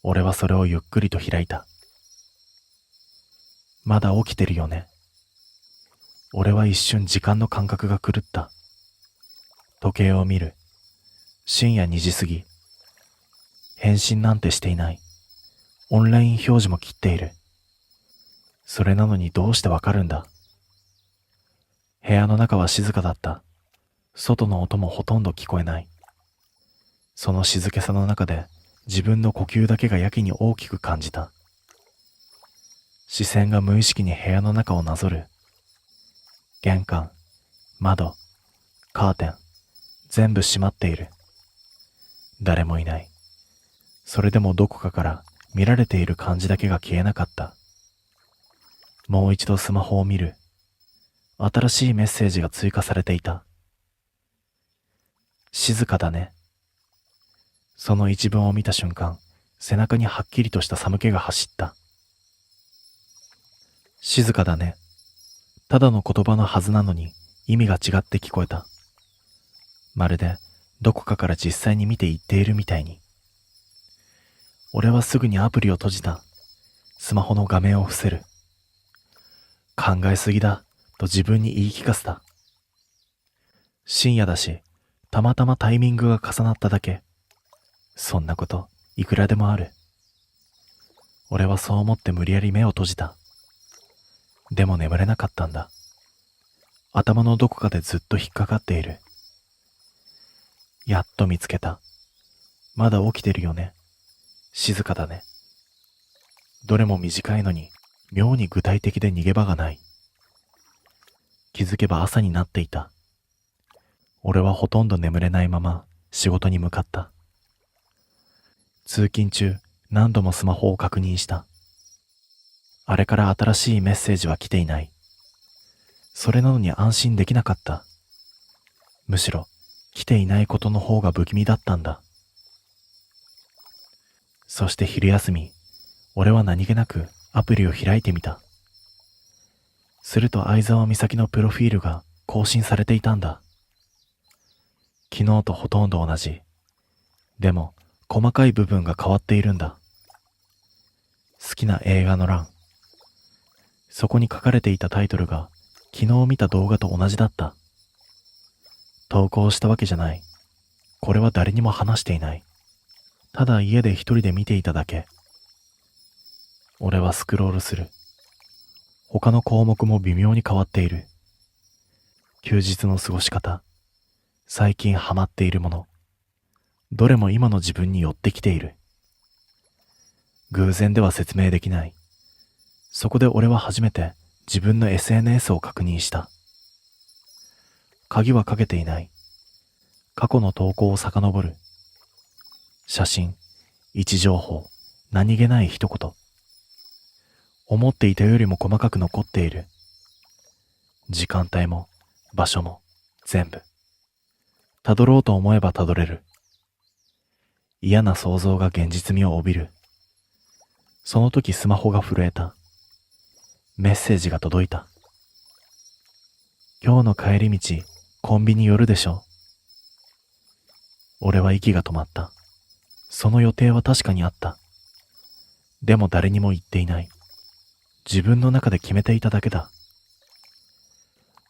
俺はそれをゆっくりと開いた。まだ起きてるよね。俺は一瞬時間の感覚が狂った。時計を見る。深夜2時過ぎ。返信なんてしていない。オンライン表示も切っている。それなのにどうしてわかるんだ。部屋の中は静かだった。外の音もほとんど聞こえない。その静けさの中で自分の呼吸だけがやけに大きく感じた。視線が無意識に部屋の中をなぞる。玄関、窓、カーテン、全部閉まっている。誰もいない。それでもどこかから見られている感じだけが消えなかった。もう一度スマホを見る。新しいメッセージが追加されていた。静かだね。その一文を見た瞬間、背中にはっきりとした寒気が走った。静かだね。ただの言葉のはずなのに意味が違って聞こえた。まるでどこかから実際に見て言っているみたいに。俺はすぐにアプリを閉じた。スマホの画面を伏せる。考えすぎだと自分に言い聞かせた。深夜だし、たまたまタイミングが重なっただけ。そんなこといくらでもある。俺はそう思って無理やり目を閉じた。でも眠れなかったんだ。頭のどこかでずっと引っかかっている。やっと見つけた。まだ起きてるよね。静かだね。どれも短いのに妙に具体的で逃げ場がない。気づけば朝になっていた。俺はほとんど眠れないまま仕事に向かった。通勤中何度もスマホを確認した。あれから新しいメッセージは来ていない。それなのに安心できなかった。むしろ来ていないことの方が不気味だったんだ。そして昼休み、俺は何気なくアプリを開いてみた。すると相沢美咲のプロフィールが更新されていたんだ。昨日とほとんど同じ。でも細かい部分が変わっているんだ。好きな映画の欄。そこに書かれていたタイトルが昨日見た動画と同じだった。投稿したわけじゃない。これは誰にも話していない。ただ家で一人で見ていただけ。俺はスクロールする。他の項目も微妙に変わっている。休日の過ごし方、最近ハマっているもの、どれも今の自分に寄ってきている。偶然では説明できない。そこで俺は初めて自分の SNS を確認した。鍵はかけていない。過去の投稿を遡る。写真、位置情報、何気ない一言。思っていたよりも細かく残っている。時間帯も場所も全部。辿ろうと思えば辿れる。嫌な想像が現実味を帯びる。その時スマホが震えた。メッセージが届いた。今日の帰り道、コンビニ寄るでしょ。俺は息が止まった。その予定は確かにあった。でも誰にも言っていない。自分の中で決めていただけだ。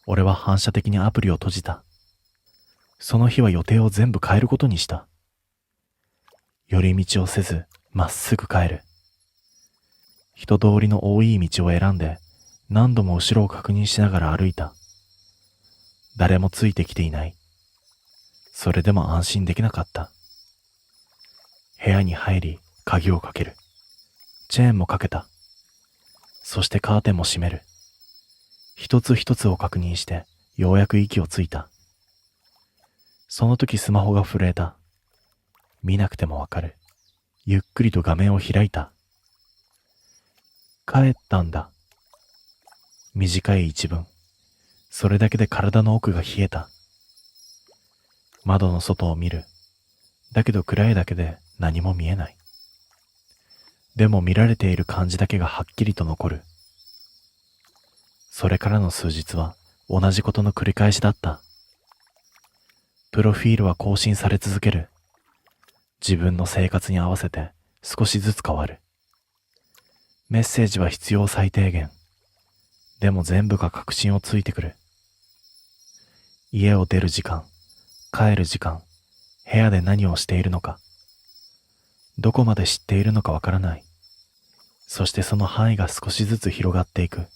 俺は反射的にアプリを閉じた。その日は予定を全部変えることにした。寄り道をせず、まっすぐ帰る。人通りの多い道を選んで、何度も後ろを確認しながら歩いた。誰もついてきていない。それでも安心できなかった。部屋に入り、鍵をかける。チェーンもかけた。そしてカーテンも閉める。一つ一つを確認して、ようやく息をついた。その時スマホが震えた。見なくてもわかる。ゆっくりと画面を開いた。帰ったんだ。短い一文。それだけで体の奥が冷えた。窓の外を見る。だけど暗いだけで何も見えない。でも見られている感じだけがはっきりと残る。それからの数日は同じことの繰り返しだった。プロフィールは更新され続ける。自分の生活に合わせて少しずつ変わる。メッセージは必要最低限。でも全部が確信をついてくる。家を出る時間、帰る時間、部屋で何をしているのか。どこまで知っているのかわからない。そしてその範囲が少しずつ広がっていく。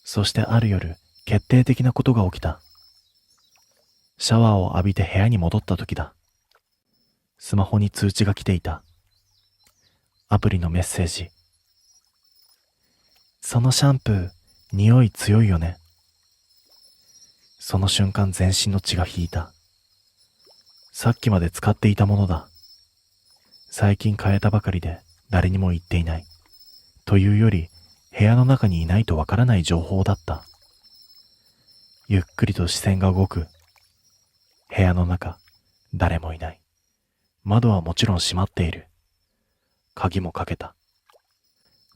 そしてある夜、決定的なことが起きた。シャワーを浴びて部屋に戻った時だ。スマホに通知が来ていた。アプリのメッセージ。そのシャンプー、匂い強いよね。その瞬間全身の血が引いた。さっきまで使っていたものだ。最近変えたばかりで誰にも言っていない。というより、部屋の中にいないとわからない情報だった。ゆっくりと視線が動く。部屋の中、誰もいない。窓はもちろん閉まっている。鍵もかけた。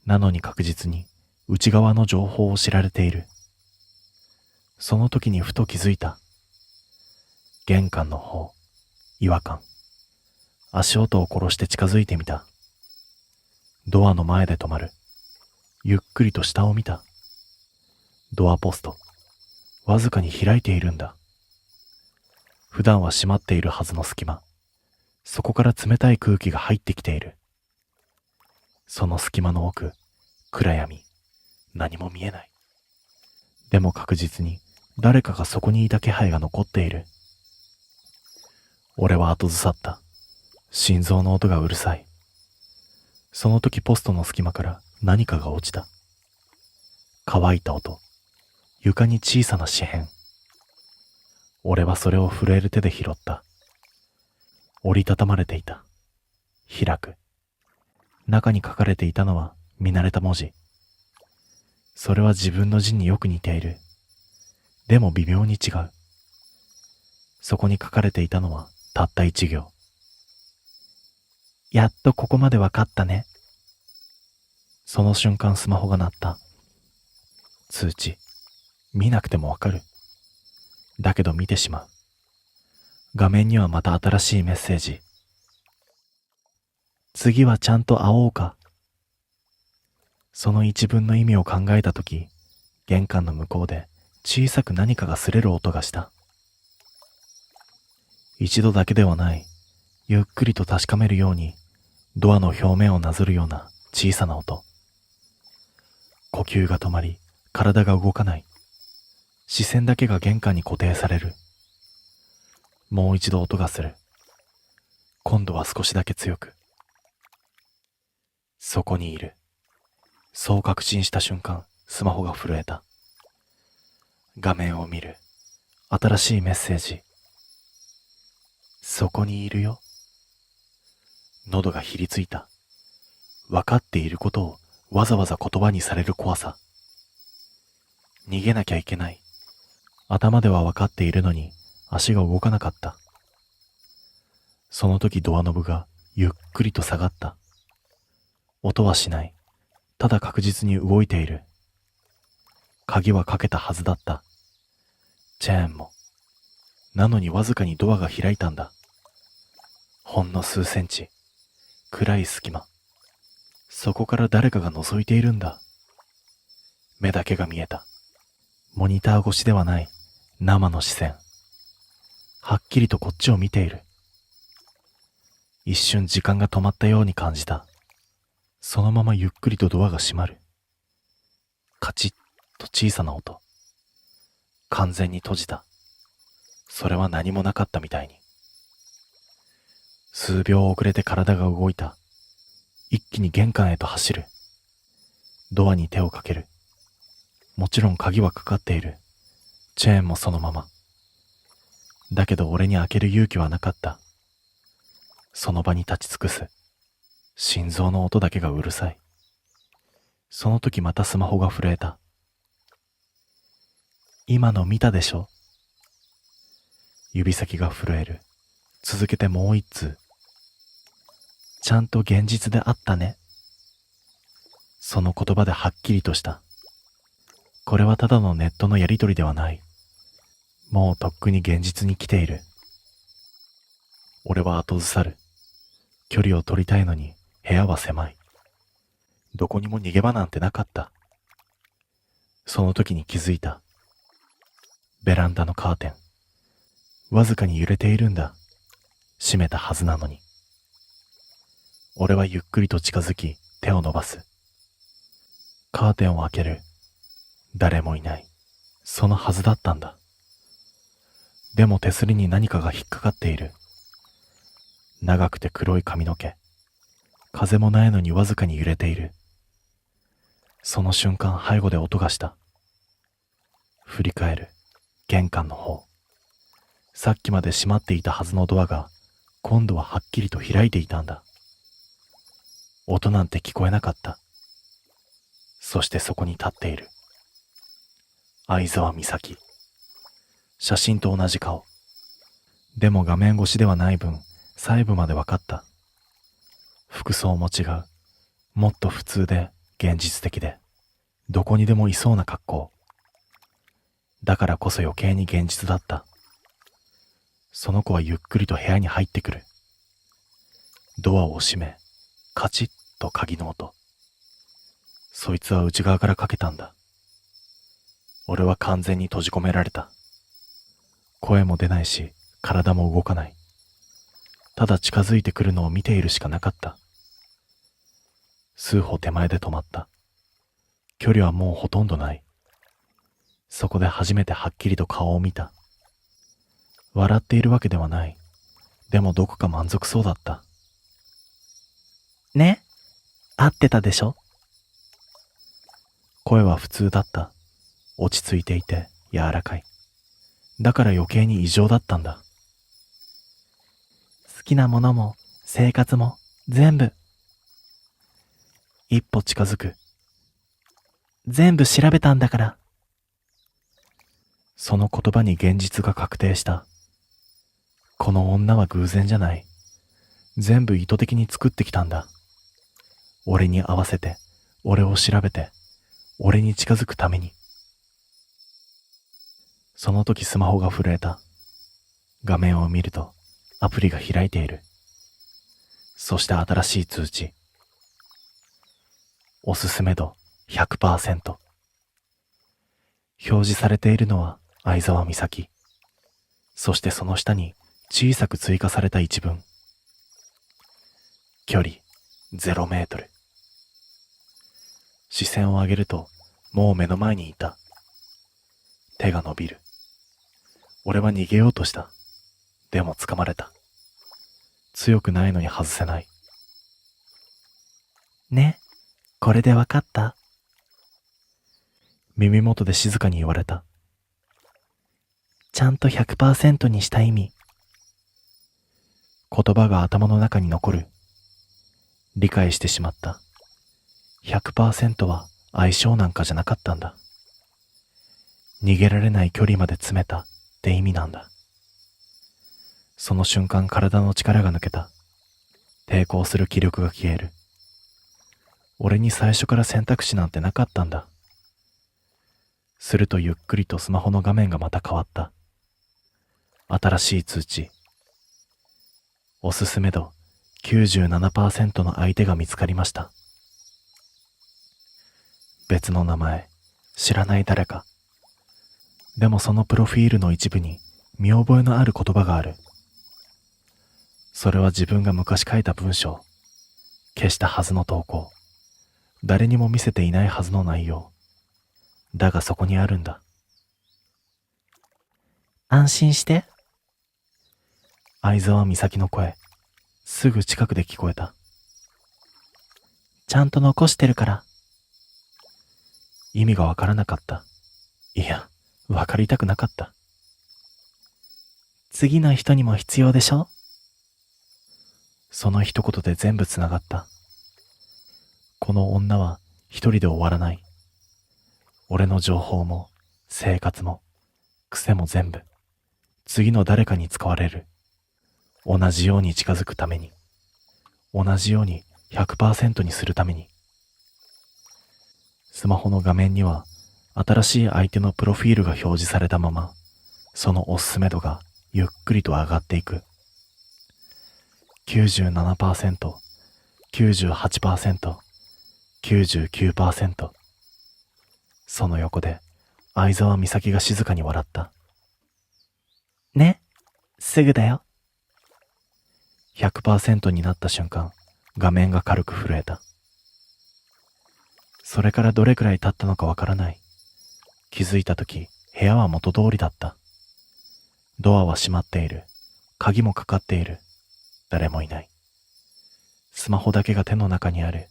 なのに確実に内側の情報を知られている。その時にふと気づいた。玄関の方、違和感。足音を殺して近づいてみた。ドアの前で止まる。ゆっくりと下を見た。ドアポスト、わずかに開いているんだ。普段は閉まっているはずの隙間。そこから冷たい空気が入ってきている。その隙間の奥、暗闇、何も見えない。でも確実に誰かがそこにいた気配が残っている。俺は後ずさった。心臓の音がうるさい。その時ポストの隙間から何かが落ちた。乾いた音、床に小さな紙片。俺はそれを震える手で拾った。折りたたまれていた。開く。中に書かれていたのは見慣れた文字。それは自分の字によく似ている。でも微妙に違う。そこに書かれていたのはたった一行。やっとここまでわかったね。その瞬間スマホが鳴った。通知。見なくてもわかる。だけど見てしまう。画面にはまた新しいメッセージ。次はちゃんと会おうか。その一文の意味を考えたとき、玄関の向こうで小さく何かが擦れる音がした。一度だけではない、ゆっくりと確かめるように、ドアの表面をなぞるような小さな音。呼吸が止まり、体が動かない。視線だけが玄関に固定される。もう一度音がする。今度は少しだけ強く。そこにいる。そう確信した瞬間、スマホが震えた。画面を見る。新しいメッセージ。そこにいるよ。喉がひりついた。分かっていることをわざわざ言葉にされる怖さ。逃げなきゃいけない。頭では分かっているのに足が動かなかった。その時ドアノブがゆっくりと下がった。音はしない。ただ確実に動いている。鍵はかけたはずだった。チェーンも。なのにわずかにドアが開いたんだ。ほんの数センチ。暗い隙間。そこから誰かが覗いているんだ。目だけが見えた。モニター越しではない生の視線。はっきりとこっちを見ている。一瞬時間が止まったように感じた。そのままゆっくりとドアが閉まる。カチッと小さな音。完全に閉じた。それは何もなかったみたいに。数秒遅れて体が動いた。一気に玄関へと走る。ドアに手をかける。もちろん鍵はかかっている。チェーンもそのまま。だけど俺に開ける勇気はなかった。その場に立ち尽くす。心臓の音だけがうるさい。その時またスマホが震えた。今の見たでしょ？指先が震える。続けてもう一通。ちゃんと現実であったね。その言葉ではっきりとした。これはただのネットのやりとりではない。もうとっくに現実に来ている。俺は後ずさる。距離を取りたいのに部屋は狭い。どこにも逃げ場なんてなかった。その時に気づいた。ベランダのカーテン。わずかに揺れているんだ。閉めたはずなのに。俺はゆっくりと近づき手を伸ばす。カーテンを開ける。誰もいない。そのはずだったんだ。でも手すりに何かが引っかかっている。長くて黒い髪の毛。風もないのにわずかに揺れている。その瞬間背後で音がした。振り返る。玄関の方。さっきまで閉まっていたはずのドアが今度ははっきりと開いていたんだ。音なんて聞こえなかった。そしてそこに立っている。相沢美咲。写真と同じ顔。でも画面越しではない分、細部まで分かった。服装も違う。もっと普通で現実的で、どこにでもいそうな格好。だからこそ余計に現実だった。その子はゆっくりと部屋に入ってくる。ドアを閉め、カチッと鍵の音。そいつは内側からかけたんだ。俺は完全に閉じ込められた。声も出ないし、体も動かない。ただ近づいてくるのを見ているしかなかった。数歩手前で止まった。距離はもうほとんどない。そこで初めてはっきりと顔を見た。笑っているわけではない。でもどこか満足そうだった。ね？合ってたでしょ？声は普通だった。落ち着いていて柔らかい。だから余計に異常だったんだ。好きなものも生活も全部。一歩近づく。全部調べたんだから。その言葉に現実が確定した。この女は偶然じゃない。全部意図的に作ってきたんだ。俺に合わせて、俺を調べて、俺に近づくために。その時スマホが震えた。画面を見るとアプリが開いている。そして新しい通知。おすすめ度 100%。表示されているのは相沢美咲。そしてその下に小さく追加された一文。距離0メートル。視線を上げるともう目の前にいた。手が伸びる。俺は逃げようとした。でも掴まれた。強くないのに外せない。ね、これでわかった？耳元で静かに言われた。ちゃんと 100% にした意味。言葉が頭の中に残る。理解してしまった。100% は相性なんかじゃなかったんだ。逃げられない距離まで詰めたって意味なんだ。その瞬間体の力が抜けた。抵抗する気力が消える。俺に最初から選択肢なんてなかったんだ。するとゆっくりとスマホの画面がまた変わった。新しい通知。おすすめ度 97% の相手が見つかりました。別の名前、知らない誰か。でもそのプロフィールの一部に見覚えのある言葉がある。それは自分が昔書いた文章、消したはずの投稿、誰にも見せていないはずの内容。だがそこにあるんだ。安心して。相沢美咲の声、すぐ近くで聞こえた。ちゃんと残してるから。意味がわからなかった。いや、わかりたくなかった。次の人にも必要でしょ？その一言で全部つながった。この女は一人で終わらない。俺の情報も生活も癖も全部次の誰かに使われる。同じように近づくために、同じように 100% にするために。スマホの画面には新しい相手のプロフィールが表示されたまま、そのおすすめ度がゆっくりと上がっていく。97%、98%、99%。その横で相沢美咲が静かに笑った。ね、すぐだよ。100% になった瞬間、画面が軽く震えた。それからどれくらい経ったのかわからない。気づいたとき、部屋は元通りだった。ドアは閉まっている。鍵もかかっている。誰もいない。スマホだけが手の中にある。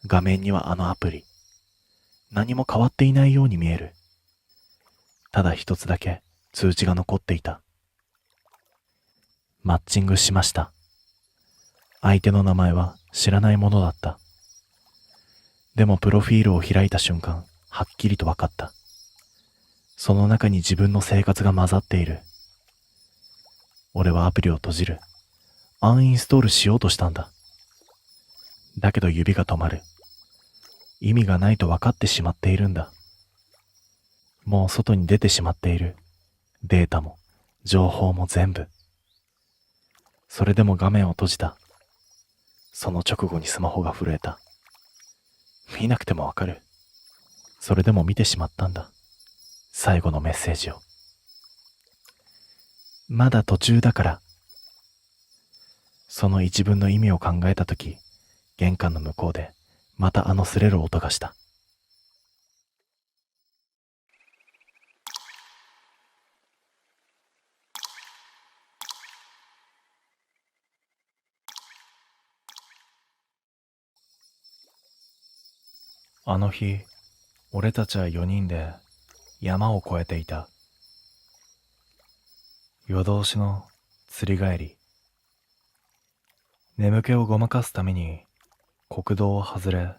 画面にはあのアプリ。何も変わっていないように見える。ただ一つだけ通知が残っていた。マッチングしました。相手の名前は知らないものだった。でもプロフィールを開いた瞬間、はっきりと分かった。その中に自分の生活が混ざっている。俺はアプリを閉じる。アンインストールしようとしたんだ。だけど指が止まる。意味がないと分かってしまっているんだ。もう外に出てしまっている。データも情報も全部。それでも画面を閉じた。その直後にスマホが震えた。見なくてもわかる。それでも見てしまったんだ。最後のメッセージを。まだ途中だから。その一文の意味を考えたとき、玄関の向こうでまたあの擦れる音がした。あの日、俺たちは4人で山を越えていた。夜通しの釣り帰り。眠気をごまかすために国道を外れ、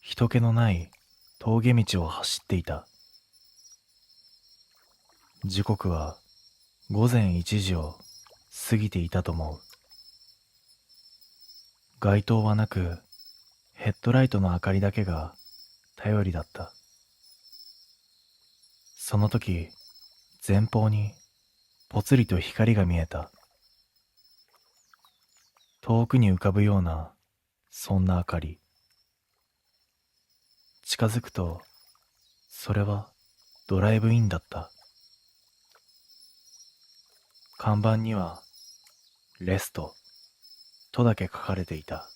人気のない峠道を走っていた。時刻は午前1時を過ぎていたと思う。街灯はなく、ヘッドライトの明かりだけが頼りだった。その時、前方にぽつりと光が見えた。遠くに浮かぶような、そんな明かり。近づくと、それはドライブインだった。看板には、レストとだけ書かれていた。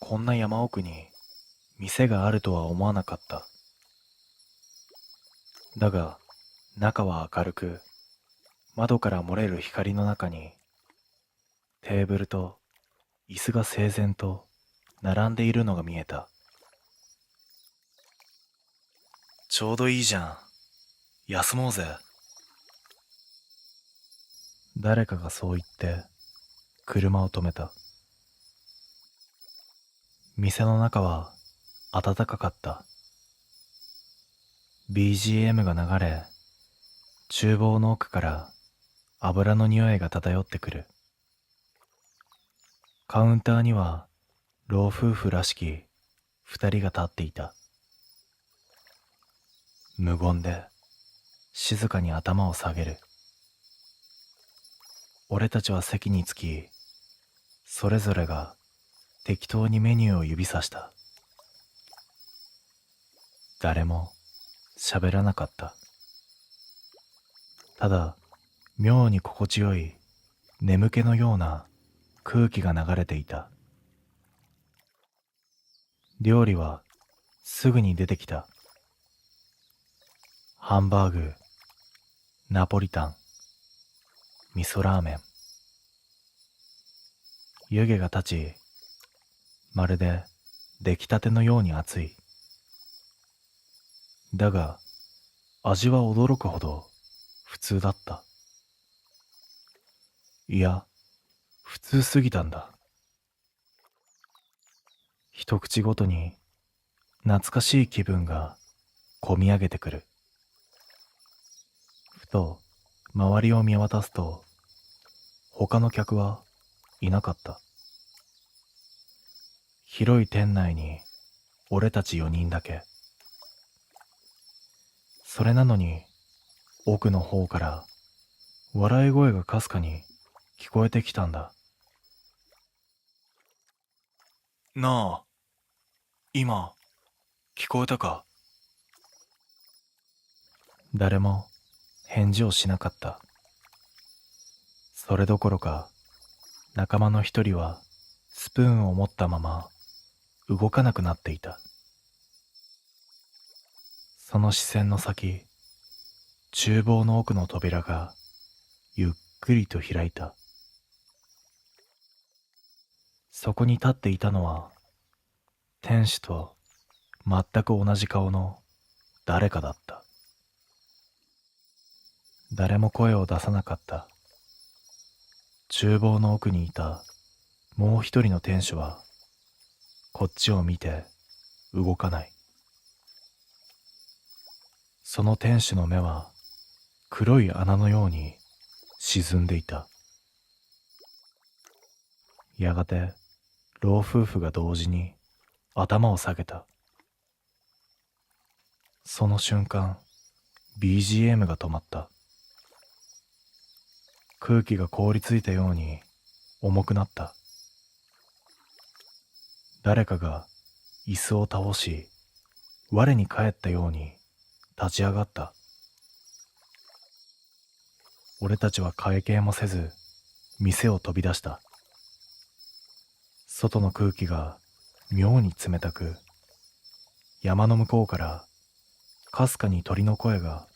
こんな山奥に店があるとは思わなかった。だが、中は明るく、窓から漏れる光の中に、テーブルと椅子が整然と並んでいるのが見えた。ちょうどいいじゃん。休もうぜ。誰かがそう言って車を止めた。店の中は暖かかった。BGM が流れ、厨房の奥から油の匂いが漂ってくる。カウンターには老夫婦らしき二人が立っていた。無言で静かに頭を下げる。俺たちは席に着き、それぞれが適当にメニューを指さした。誰も喋らなかった。ただ妙に心地よい眠気のような空気が流れていた。料理はすぐに出てきた。ハンバーグ、ナポリタン、味噌ラーメン。湯気が立ち、まるで出来たてのように熱い。だが味は驚くほど普通だった。いや、普通すぎたんだ。一口ごとに懐かしい気分がこみ上げてくる。ふと周りを見渡すと、他の客はいなかった。広い店内に俺たち4人だけ。それなのに奥の方から笑い声がかすかに聞こえてきたんだ。なあ、今聞こえたか？誰も返事をしなかった。それどころか仲間の一人はスプーンを持ったまま動かなくなっていた。その視線の先、厨房の奥の扉がゆっくりと開いた。そこに立っていたのは店主と全く同じ顔の誰かだった。誰も声を出さなかった。厨房の奥にいたもう一人の店主はこっちを見て動かない。その店主の目は黒い穴のように沈んでいた。やがて老夫婦が同時に頭を下げた。その瞬間 BGM が止まった。空気が凍りついたように重くなった。誰かが椅子を倒し、我に返ったように立ち上がった。俺たちは会計もせず店を飛び出した。外の空気が妙に冷たく、山の向こうからかすかに鳥の声が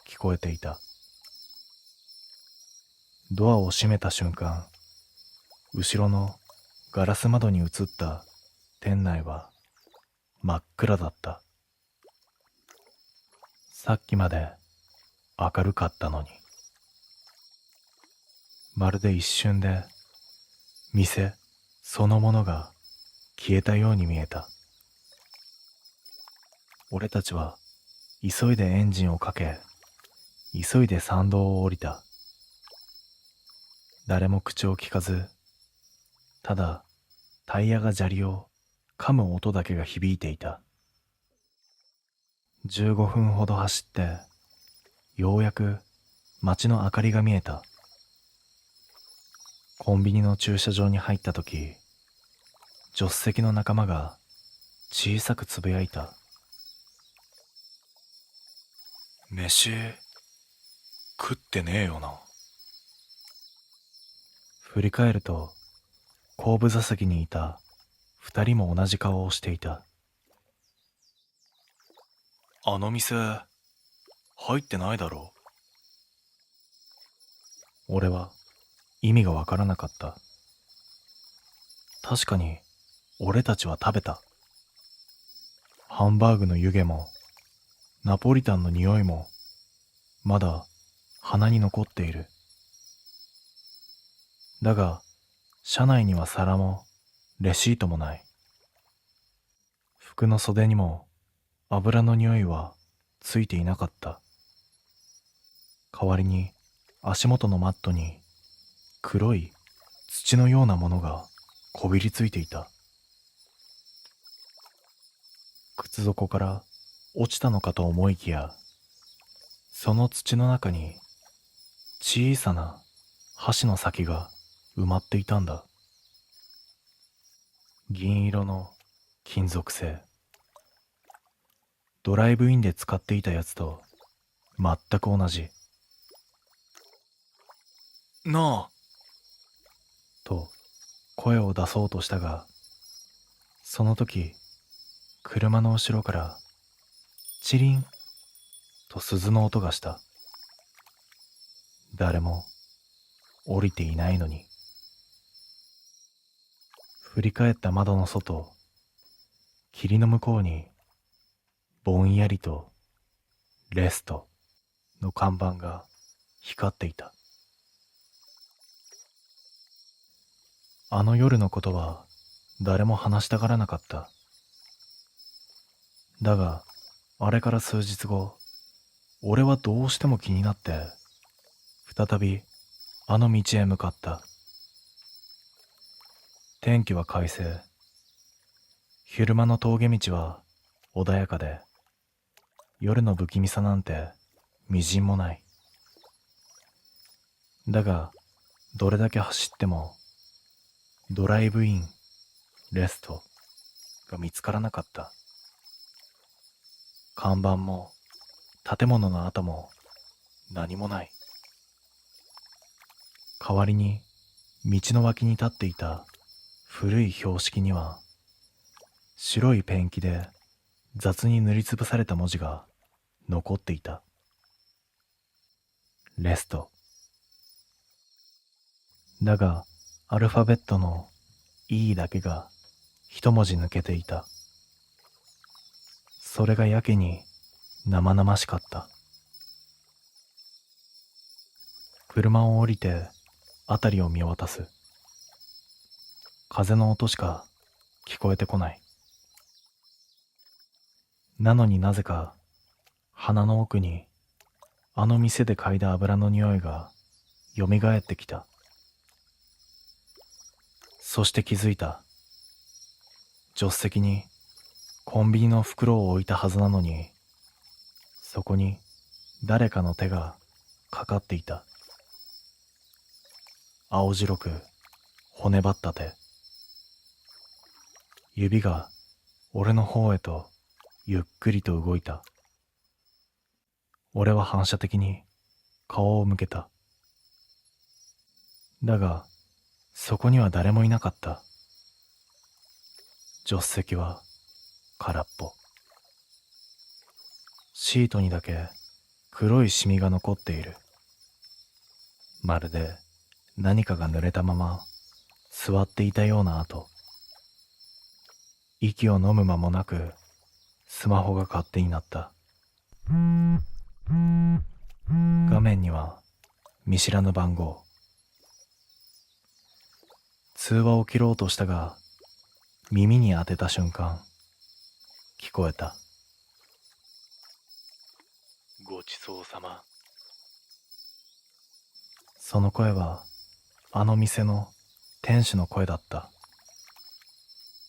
聞こえていた。ドアを閉めた瞬間、後ろのガラス窓に映った店内は真っ暗だった。さっきまで明るかったのに。まるで一瞬で店そのものが消えたように見えた。俺たちは急いでエンジンをかけ、急いで山道を降りた。誰も口を聞かず、ただタイヤが砂利を噛む音だけが響いていた。15分ほど走って、ようやく街の明かりが見えた。コンビニの駐車場に入ったとき、助手席の仲間が小さくつぶやいた。飯食ってねえよな。振り返ると後部座席にいた二人も同じ顔をしていた。あの店入ってないだろう。俺は意味がわからなかった。確かに俺たちは食べた。ハンバーグの湯気もナポリタンの匂いもまだ鼻に残っている。だが車内には皿もレシートもない。服の袖にも油の匂いはついていなかった。代わりに足元のマットに黒い土のようなものがこびりついていた。靴底から落ちたのかと思いきや、その土の中に小さな箸の先が埋まっていたんだ。銀色の金属製。ドライブインで使っていたやつと全く同じ。なあ。と声を出そうとしたが、その時、車の後ろからチリンと鈴の音がした。誰も降りていないのに。振り返った窓の外、霧の向こうにぼんやりとレストの看板が光っていた。あの夜のことは誰も話したがらなかった。だが、あれから数日後、俺はどうしても気になって、再びあの道へ向かった。天気は快晴。昼間の峠道は穏やかで、夜の不気味さなんてみじんもない。だが、どれだけ走っても、ドライブイン、レストが見つからなかった。看板も建物の跡も何もない。代わりに道の脇に立っていた古い標識には白いペンキで雑に塗りつぶされた文字が残っていた。レスト。だがアルファベットの E だけが一文字抜けていた。それがやけに生々しかった。車を降りて辺りを見渡す。風の音しか聞こえてこない。なのになぜか鼻の奥にあの店で嗅いだ油の匂いがよみがえってきた。そして気づいた。助手席にコンビニの袋を置いたはずなのに、そこに誰かの手がかかっていた。青白く骨張った手。指が俺の方へとゆっくりと動いた。俺は反射的に顔を向けた。だが、そこには誰もいなかった。助手席は空っぽ。シートにだけ黒いシミが残っている。まるで何かが濡れたまま座っていたような跡。息を飲む間もなくスマホが勝手になった。画面には見知らぬ番号。通話を切ろうとしたが、耳に当てた瞬間、聞こえた。ごちそうさま。その声は、あの店の店主の声だった。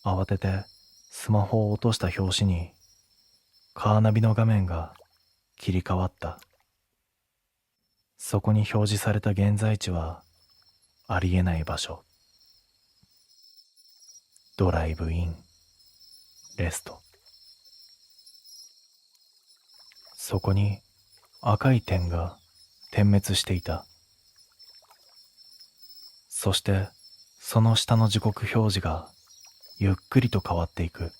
慌ててスマホを落とした拍子に、カーナビの画面が切り替わった。そこに表示された現在地は、ありえない場所。ドライブイン、レスト。そこに赤い点が点滅していた。そしてその下の時刻表示がゆっくりと変わっていく。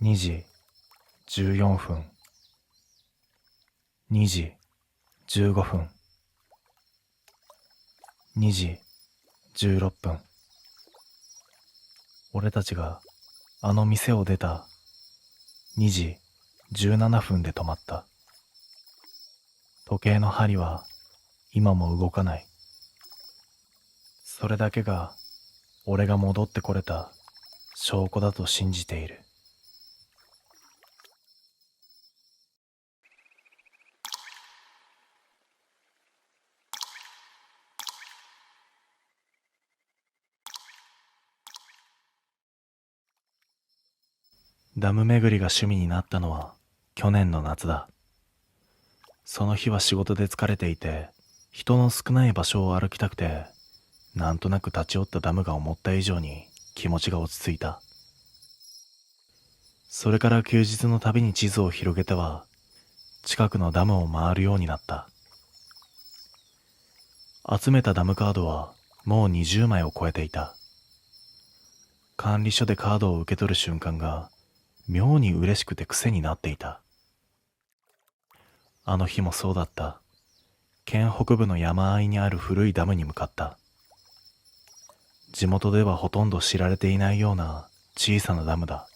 2時14分、2時15分、2時16分。俺たちがあの店を出た2時17分で止まった。時計の針は今も動かない。それだけが俺が戻ってこれた証拠だと信じている。ダム巡りが趣味になったのは去年の夏だ。その日は仕事で疲れていて、人の少ない場所を歩きたくて、なんとなく立ち寄ったダムが思った以上に気持ちが落ち着いた。それから休日のたびに地図を広げては、近くのダムを回るようになった。集めたダムカードはもう20枚を超えていた。管理所でカードを受け取る瞬間が妙に嬉しくて癖になっていた。あの日もそうだった。県北部の山あいにある古いダムに向かった。地元ではほとんど知られていないような小さなダムだ。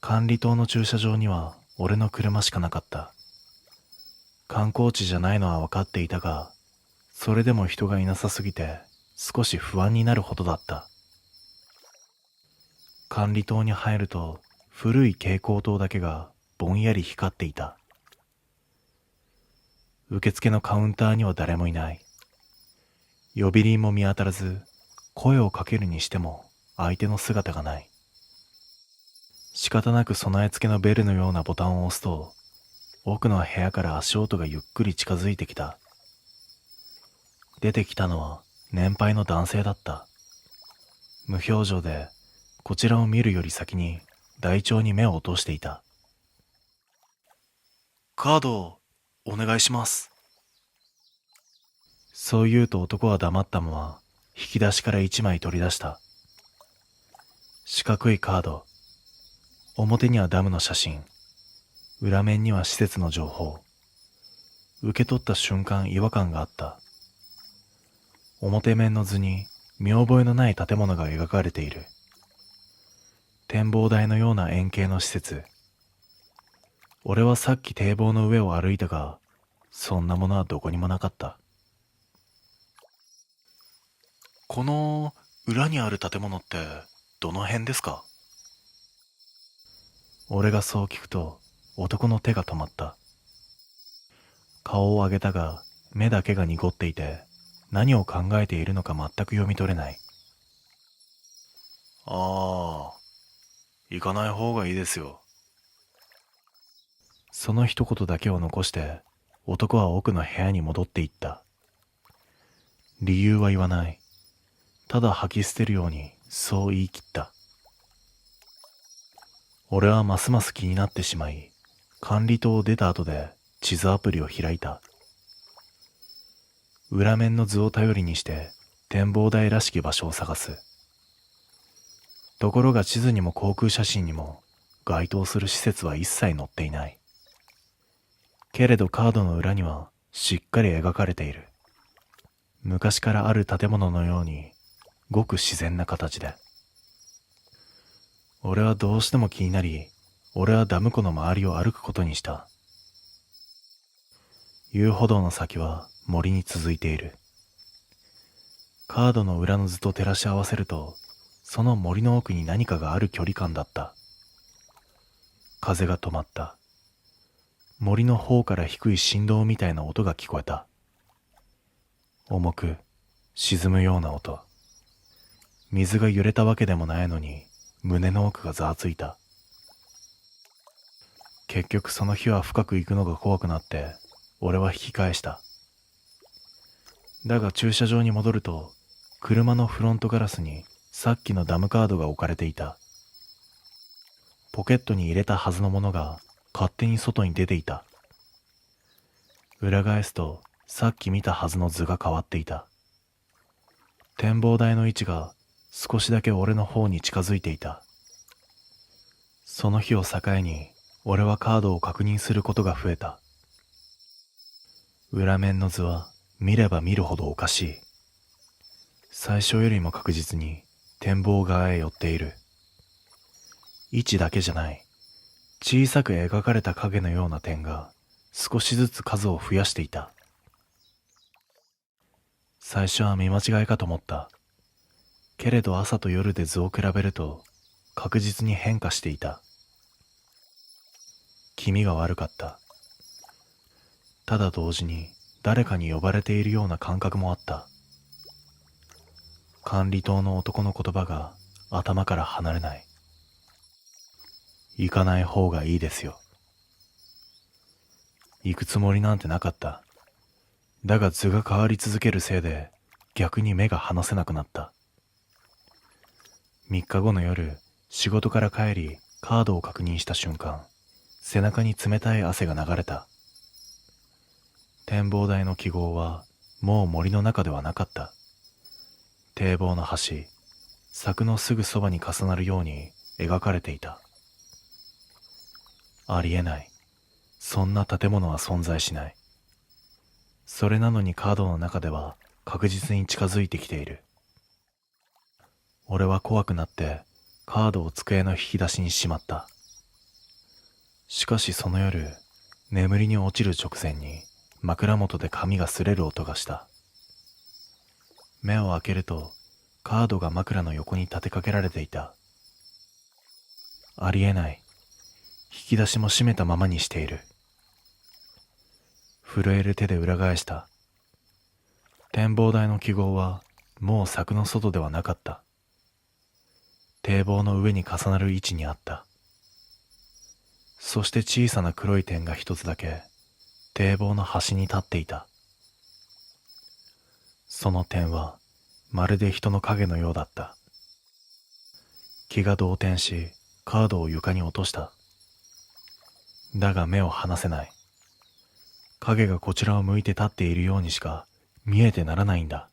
管理棟の駐車場には俺の車しかなかった。観光地じゃないのは分かっていたが、それでも人がいなさすぎて少し不安になるほどだった。管理棟に入ると古い蛍光灯だけがぼんやり光っていた。受付のカウンターには誰もいない。呼び鈴も見当たらず、声をかけるにしても相手の姿がない。仕方なく備え付けのベルのようなボタンを押すと、奥の部屋から足音がゆっくり近づいてきた。出てきたのは年配の男性だった。無表情でこちらを見るより先に台帳に目を落としていた。カードをお願いします。そう言うと男は黙ったまま引き出しから1枚取り出した。四角いカード。表にはダムの写真。裏面には施設の情報。受け取った瞬間違和感があった。表面の図に見覚えのない建物が描かれている。展望台のような円形の施設。俺はさっき堤防の上を歩いたが、そんなものはどこにもなかった。この裏にある建物ってどの辺ですか？俺がそう聞くと男の手が止まった。顔を上げたが目だけが濁っていて、何を考えているのか全く読み取れない。ああ、行かない方がいいですよ。その一言だけを残して男は奥の部屋に戻っていった。理由は言わない。ただ吐き捨てるようにそう言い切った。俺はますます気になってしまい、管理棟を出た後で地図アプリを開いた。裏面の図を頼りにして展望台らしき場所を探す。ところが地図にも航空写真にも該当する施設は一切載っていない。けれどカードの裏にはしっかり描かれている。昔からある建物のようにごく自然な形で。俺はどうしても気になり、俺はダム湖の周りを歩くことにした。遊歩道の先は森に続いている。カードの裏の図と照らし合わせると、その森の奥に何かがある距離感だった。風が止まった。森の方から低い振動みたいな音が聞こえた。重く沈むような音。水が揺れたわけでもないのに胸の奥がざわついた。結局その日は深く行くのが怖くなって俺は引き返した。だが駐車場に戻ると車のフロントガラスにさっきのダムカードが置かれていた。ポケットに入れたはずのものが勝手に外に出ていた。裏返すとさっき見たはずの図が変わっていた。展望台の位置が少しだけ俺の方に近づいていた。その日を境に俺はカードを確認することが増えた。裏面の図は見れば見るほどおかしい。最初よりも確実に展望側へ寄っている。位置だけじゃない。小さく描かれた影のような点が少しずつ数を増やしていた。最初は見間違いかと思った。けれど朝と夜で図を比べると確実に変化していた。気味が悪かった。ただ同時に誰かに呼ばれているような感覚もあった。管理棟の男の言葉が頭から離れない。行かない方がいいですよ。行くつもりなんてなかった。だが図が変わり続けるせいで逆に目が離せなくなった。3日後の夜、仕事から帰りカードを確認した瞬間、背中に冷たい汗が流れた。展望台の記号はもう森の中ではなかった。堤防の端、柵のすぐそばに重なるように描かれていた。ありえない。そんな建物は存在しない。それなのにカードの中では確実に近づいてきている。俺は怖くなってカードを机の引き出しにしまった。しかしその夜、眠りに落ちる直前に枕元で髪が擦れる音がした。目を開けるとカードが枕の横に立てかけられていた。ありえない。引き出しも閉めたままにしている。震える手で裏返した。展望台の記号はもう柵の外ではなかった。堤防の上に重なる位置にあった。そして小さな黒い点が一つだけ堤防の端に立っていた。その点はまるで人の影のようだった。気が動転しカードを床に落とした。だが目を離せない。影がこちらを向いて立っているようにしか見えてならないんだ。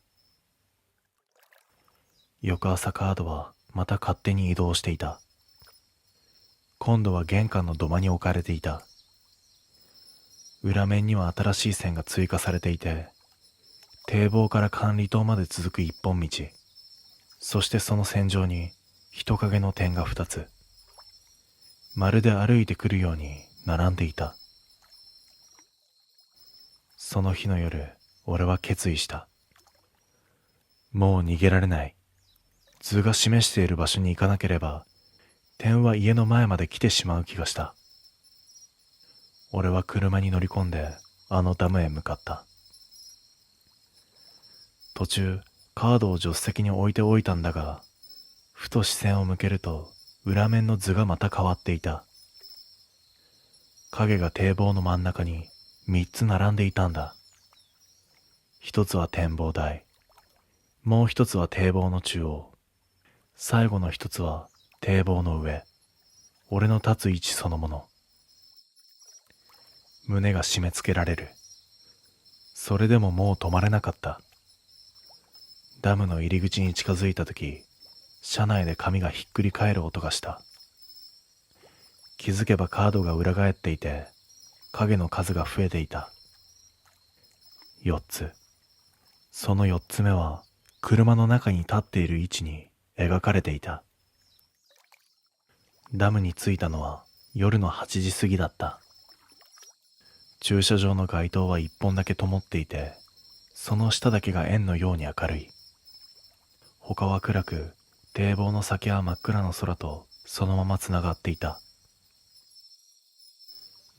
翌朝カードはまた勝手に移動していた。今度は玄関の土間に置かれていた。裏面には新しい線が追加されていて、堤防から管理棟まで続く一本道、そしてその線上に人影の点が二つ、まるで歩いてくるように並んでいた。その日の夜、俺は決意した。もう逃げられない。図が示している場所に行かなければ、点は家の前まで来てしまう気がした。俺は車に乗り込んで、あのダムへ向かった。途中、カードを助手席に置いておいたんだが、ふと視線を向けると、裏面の図がまた変わっていた。影が堤防の真ん中に三つ並んでいたんだ。一つは展望台、もう一つは堤防の中央、最後の一つは堤防の上、俺の立つ位置そのもの。胸が締め付けられる。それでももう止まれなかった。ダムの入り口に近づいたとき、車内で髪がひっくり返る音がした。気づけばカードが裏返っていて、影の数が増えていた。4つ。その4つ目は、車の中に立っている位置に描かれていた。ダムに着いたのは夜の8時過ぎだった。駐車場の街灯は1本だけ灯っていて、その下だけが円のように明るい。他は暗く、堤防の先は真っ暗の空とそのままつながっていた。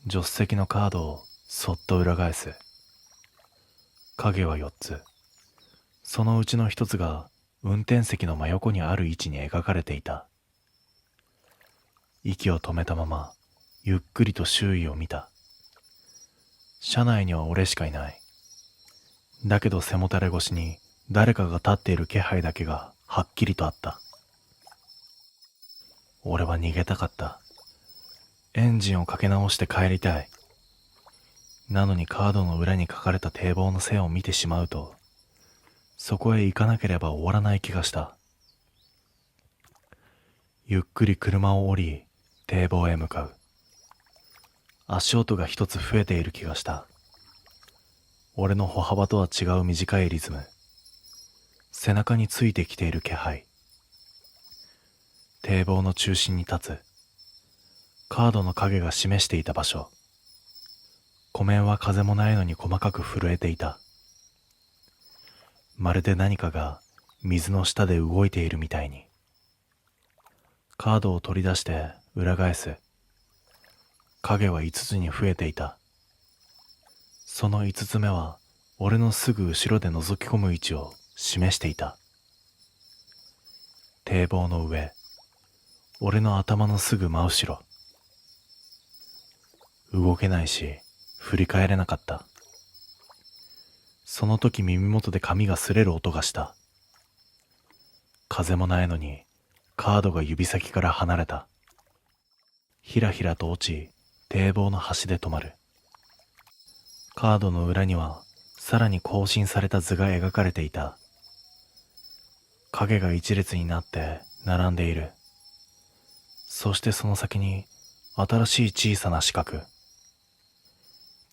助手席のカードをそっと裏返す。影は4つ。そのうちの1つが運転席の真横にある位置に描かれていた。息を止めたままゆっくりと周囲を見た。車内には俺しかいない。だけど背もたれ越しに誰かが立っている気配だけがはっきりとあった。俺は逃げたかった。エンジンをかけ直して帰りたい。なのにカードの裏に書かれた堤防の線を見てしまうと、そこへ行かなければ終わらない気がした。ゆっくり車を降り、堤防へ向かう。足音が一つ増えている気がした。俺の歩幅とは違う短いリズム。背中についてきている気配。堤防の中心に立つ。カードの影が示していた場所。湖面は風もないのに細かく震えていた。まるで何かが水の下で動いているみたいに。カードを取り出して裏返す。影は5つに増えていた。その5つ目は俺のすぐ後ろで覗き込む位置を示していた。堤防の上、俺の頭のすぐ真後ろ。動けないし振り返れなかった。その時耳元で髪が擦れる音がした。風もないのにカードが指先から離れた。ひらひらと落ち、堤防の端で止まる。カードの裏にはさらに更新された図が描かれていた。影が一列になって並んでいる。そしてその先に新しい小さな四角。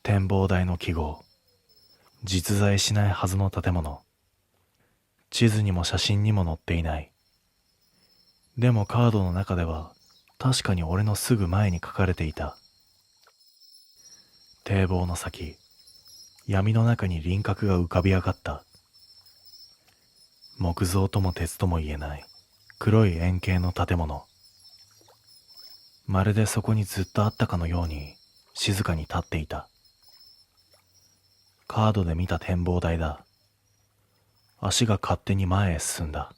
展望台の記号。実在しないはずの建物。地図にも写真にも載っていない。でもカードの中では確かに俺のすぐ前に書かれていた。堤防の先、闇の中に輪郭が浮かび上がった。木造とも鉄とも言えない黒い円形の建物。まるでそこにずっとあったかのように静かに立っていた。カードで見た展望台だ。足が勝手に前へ進んだ。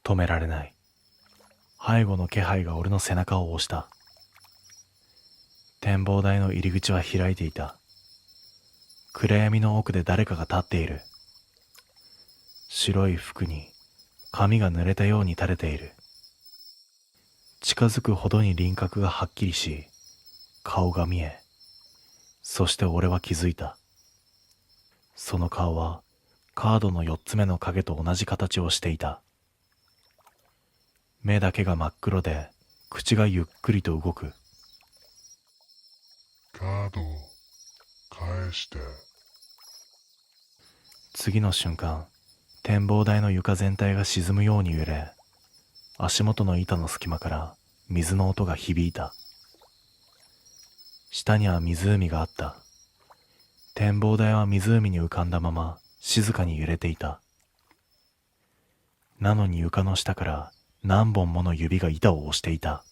止められない。背後の気配が俺の背中を押した。展望台の入り口は開いていた。暗闇の奥で誰かが立っている。白い服に髪が濡れたように垂れている。近づくほどに輪郭がはっきりし、顔が見え、そして俺は気づいた。その顔はカードの4つ目の影と同じ形をしていた。目だけが真っ黒で、口がゆっくりと動く。カードを返して。次の瞬間、展望台の床全体が沈むように揺れ、足元の板の隙間から水の音が響いた。下には湖があった。展望台は湖に浮かんだまま静かに揺れていた。なのに床の下から何本もの指が板を押していた。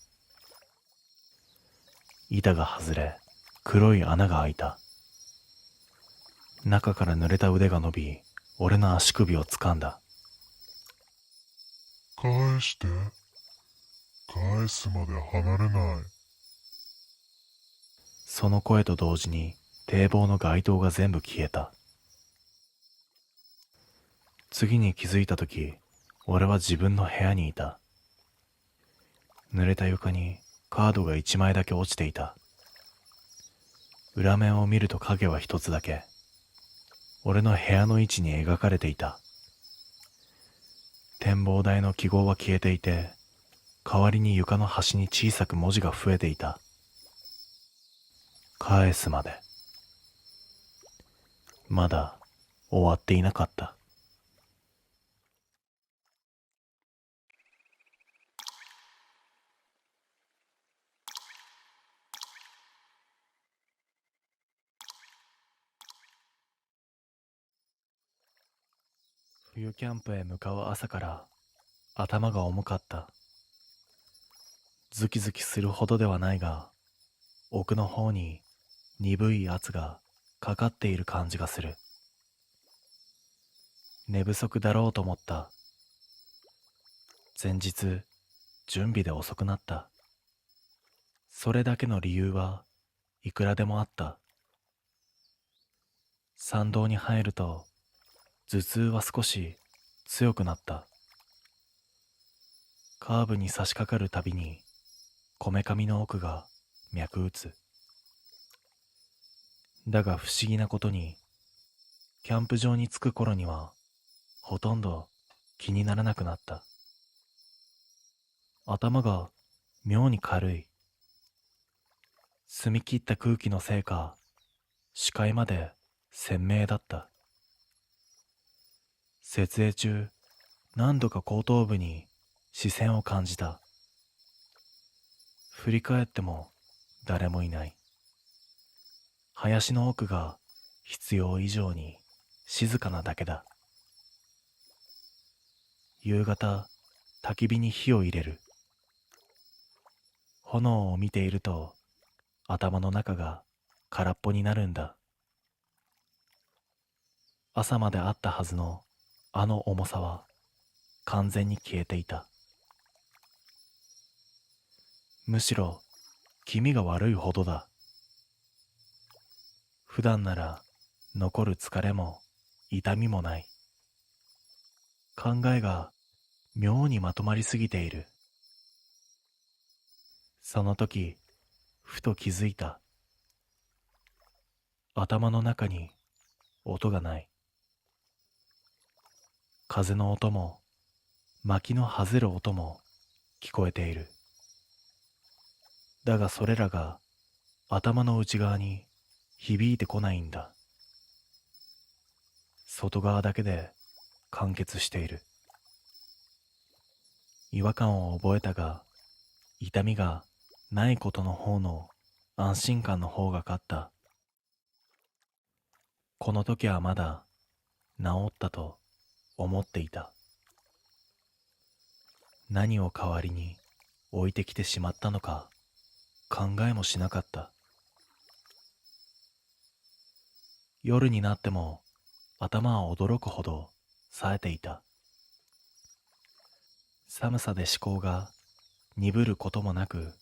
板が外れ、黒い穴が開いた。中から濡れた腕が伸び、俺の足首を掴んだ。返して。返すまで離れない。その声と同時に堤防の街灯が全部消えた。次に気づいたとき、俺は自分の部屋にいた。濡れた床にカードが1枚だけ落ちていた。裏面を見ると影は一つだけ。俺の部屋の位置に描かれていた。展望台の記号は消えていて、代わりに床の端に小さく文字が増えていた。返すまで。まだ終わっていなかった。冬キャンプへ向かう朝から頭が重かった。ズキズキするほどではないが、奥の方に鈍い圧がかかっている感じがする。寝不足だろうと思った。前日、準備で遅くなった。それだけの理由はいくらでもあった。山道に入ると頭痛は少し強くなった。カーブに差し掛かるたびにこめかみの奥が脈打つ。だが不思議なことに、キャンプ場に着く頃にはほとんど気にならなくなった。頭が妙に軽い。澄み切った空気のせいか、視界まで鮮明だった。設営中、何度か後頭部に視線を感じた。振り返っても誰もいない。林の奥が必要以上に静かなだけだ。夕方、焚き火に火を入れる。炎を見ていると頭の中が空っぽになるんだ。朝まであったはずのあの重さは完全に消えていた。むしろ気味が悪いほどだ。普段なら残る疲れも痛みもない。考えが妙にまとまりすぎている。その時、ふと気づいた。頭の中に音がない。風の音も薪のはぜる音も聞こえている。だがそれらが頭の内側に響いてこないんだ。外側だけで完結している。違和感を覚えたが、痛みがないことの方の安心感の方が勝った。この時はまだ治ったと思っていた。何を代わりに置いてきてしまったのか考えもしなかった。夜になっても頭は驚くほど冴えていた。寒さで思考が鈍ることもなく、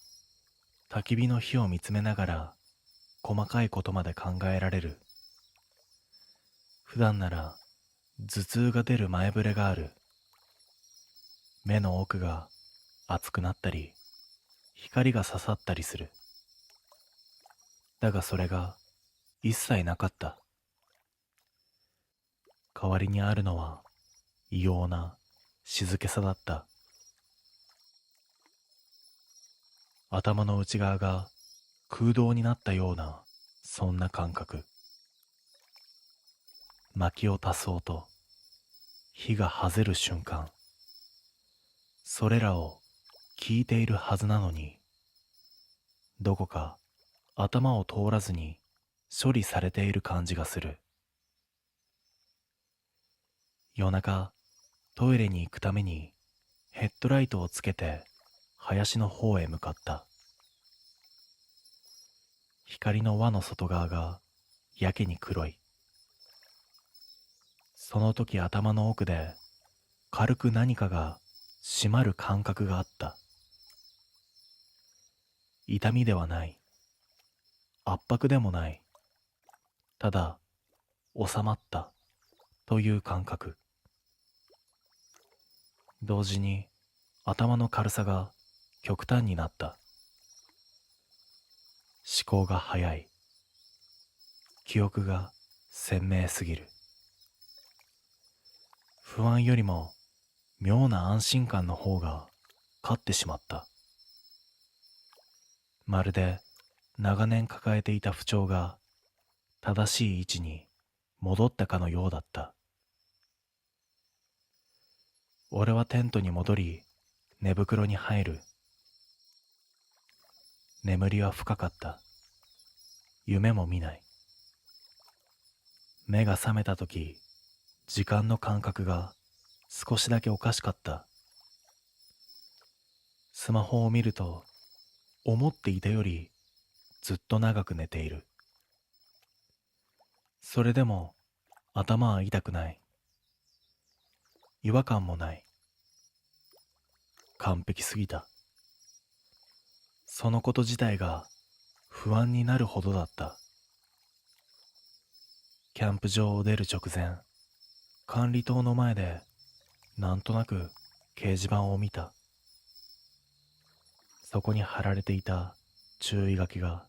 焚き火の火を見つめながら細かいことまで考えられる。普段なら頭痛が出る前触れがある。目の奥が熱くなったり、光が刺さったりする。だがそれが一切なかった。代わりにあるのは異様な静けさだった。頭の内側が空洞になったような、そんな感覚。薪を足す音、火がはぜる瞬間。それらを聞いているはずなのに、どこか頭を通らずに処理されている感じがする。夜中、トイレに行くためにヘッドライトをつけて林の方へ向かった。光の輪の外側がやけに黒い。その時頭の奥で軽く何かが締まる感覚があった。痛みではない。圧迫でもない。ただ、収まったという感覚。同時に頭の軽さが極端になった。思考が早い。記憶が鮮明すぎる。不安よりも妙な安心感の方が勝ってしまった。まるで長年抱えていた不調が正しい位置に戻ったかのようだった。俺はテントに戻り、寝袋に入る。眠りは深かった。夢も見ない。目が覚めたとき、時間の感覚が少しだけおかしかった。スマホを見ると、思っていたよりずっと長く寝ている。それでも頭は痛くない。違和感もない。完璧すぎた。そのこと自体が不安になるほどだった。キャンプ場を出る直前、管理棟の前でなんとなく掲示板を見た。そこに貼られていた注意書きが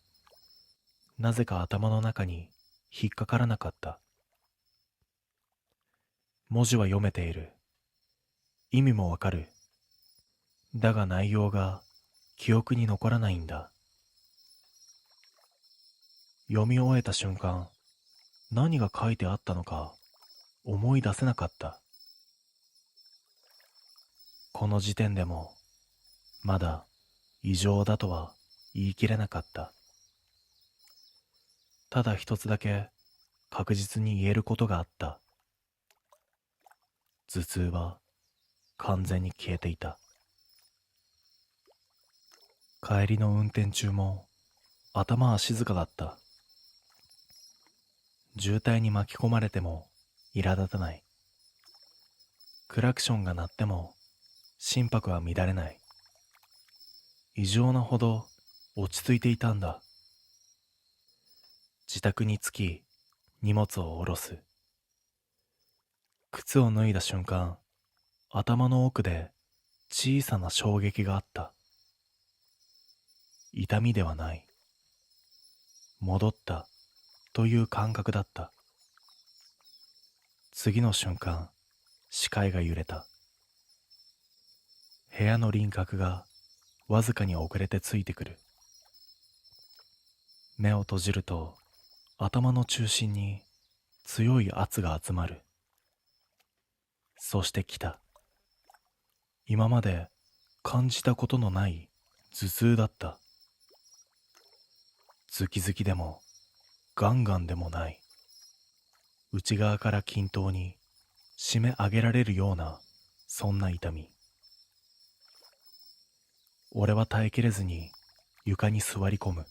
なぜか頭の中に引っかからなかった。文字は読めている。意味もわかる。だが内容が記憶に残らないんだ。読み終えた瞬間、何が書いてあったのか思い出せなかった。この時点でもまだ異常だとは言い切れなかった。ただ一つだけ確実に言えることがあった。頭痛は完全に消えていた。帰りの運転中も頭は静かだった。渋滞に巻き込まれても苛立たない。クラクションが鳴っても心拍は乱れない。異常なほど落ち着いていたんだ。自宅に着き荷物を下ろす。靴を脱いだ瞬間、頭の奥で小さな衝撃があった。痛みではない。戻ったという感覚だった。次の瞬間、視界が揺れた。部屋の輪郭がわずかに遅れてついてくる。目を閉じると頭の中心に強い圧が集まる。そして来た。今まで感じたことのない頭痛だった。ズキズキでもガンガンでもない。内側から均等に締め上げられるような、そんな痛み。俺は耐えきれずに床に座り込む。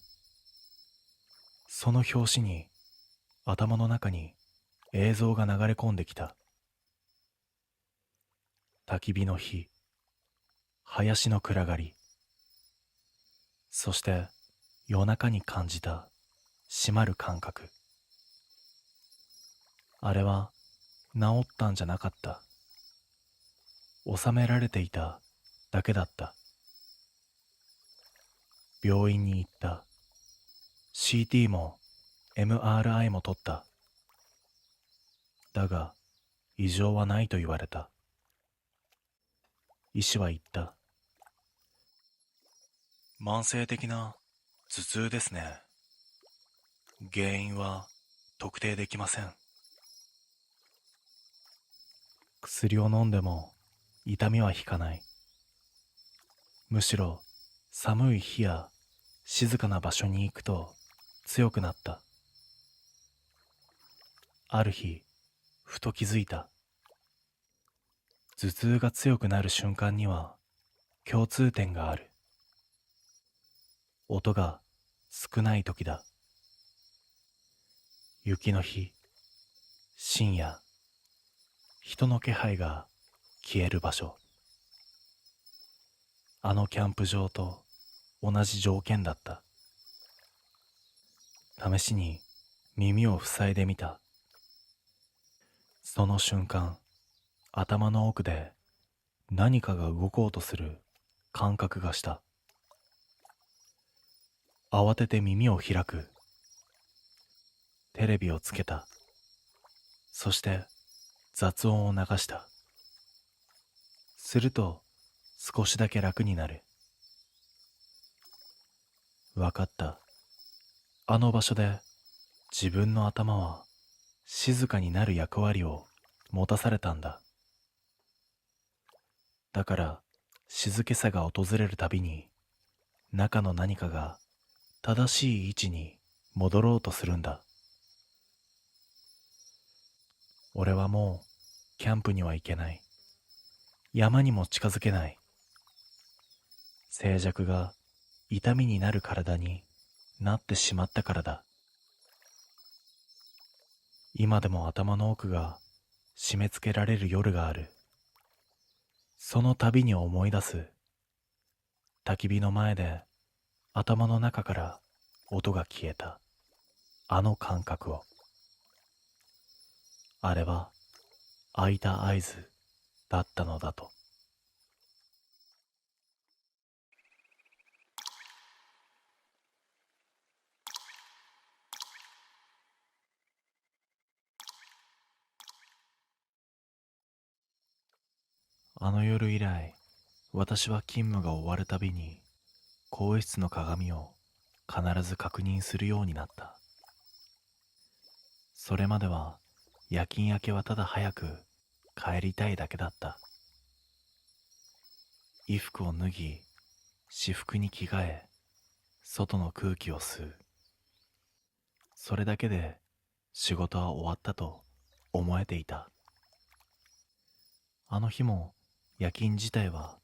その拍子に頭の中に映像が流れ込んできた。焚き火の火、林の暗がり、そして夜中に感じた締まる感覚。あれは治ったんじゃなかった。収められていただけだった。病院に行った。CT も MRI も取った。だが異常はないと言われた。医師は言った。慢性的な頭痛ですね。原因は特定できません。薬を飲んでも痛みは引かない。むしろ寒い日や静かな場所に行くと強くなった。ある日、ふと気づいた。頭痛が強くなる瞬間には共通点がある。音が少ない時だ。雪の日、深夜、人の気配が消える場所。あのキャンプ場と同じ条件だった。試しに耳を塞いでみた。その瞬間、頭の奥で何かが動こうとする感覚がした。慌てて耳を開く。テレビをつけた。そして雑音を流した。すると少しだけ楽になる。わかった。あの場所で自分の頭は静かになる役割を持たされたんだ。だから静けさが訪れるたびに中の何かが正しい位置に戻ろうとするんだ。俺はもうキャンプには行けない。山にも近づけない。静寂が痛みになる体になってしまったからだ。今でも頭の奥が締め付けられる夜がある。その度に思い出す。焚き火の前で頭の中から音が消えた。あの感覚を。あれは開いた合図だったのだと。あの夜以来、私は勤務が終わるたびに更衣室の鏡を必ず確認するようになった。それまでは夜勤明けはただ早く帰りたいだけだった。衣服を脱ぎ、私服に着替え、外の空気を吸う。それだけで仕事は終わったと思えていた。あの日も夜勤自体は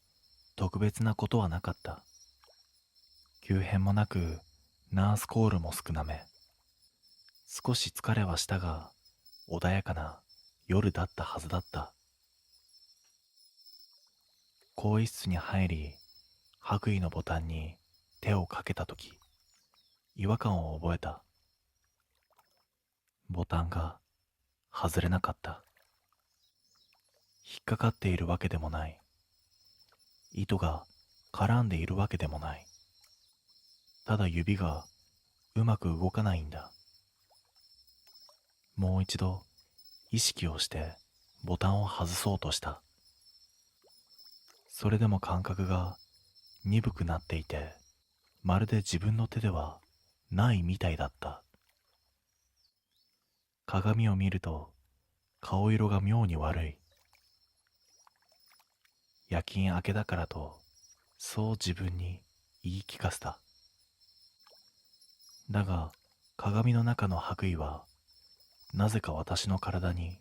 特別なことはなかった。急変もなくナースコールも少なめ。少し疲れはしたが穏やかな夜だったはずだった。更衣室に入り白衣のボタンに手をかけたとき違和感を覚えた。ボタンが外れなかった。引っかかっているわけでもない。糸が絡んでいるわけでもない。ただ指がうまく動かないんだ。もう一度意識をしてボタンを外そうとした。それでも感覚が鈍くなっていて、まるで自分の手ではないみたいだった。鏡を見ると顔色が妙に悪い。夜勤明けだからと、そう自分に言い聞かせた。だが鏡の中の白衣はなぜか私の体に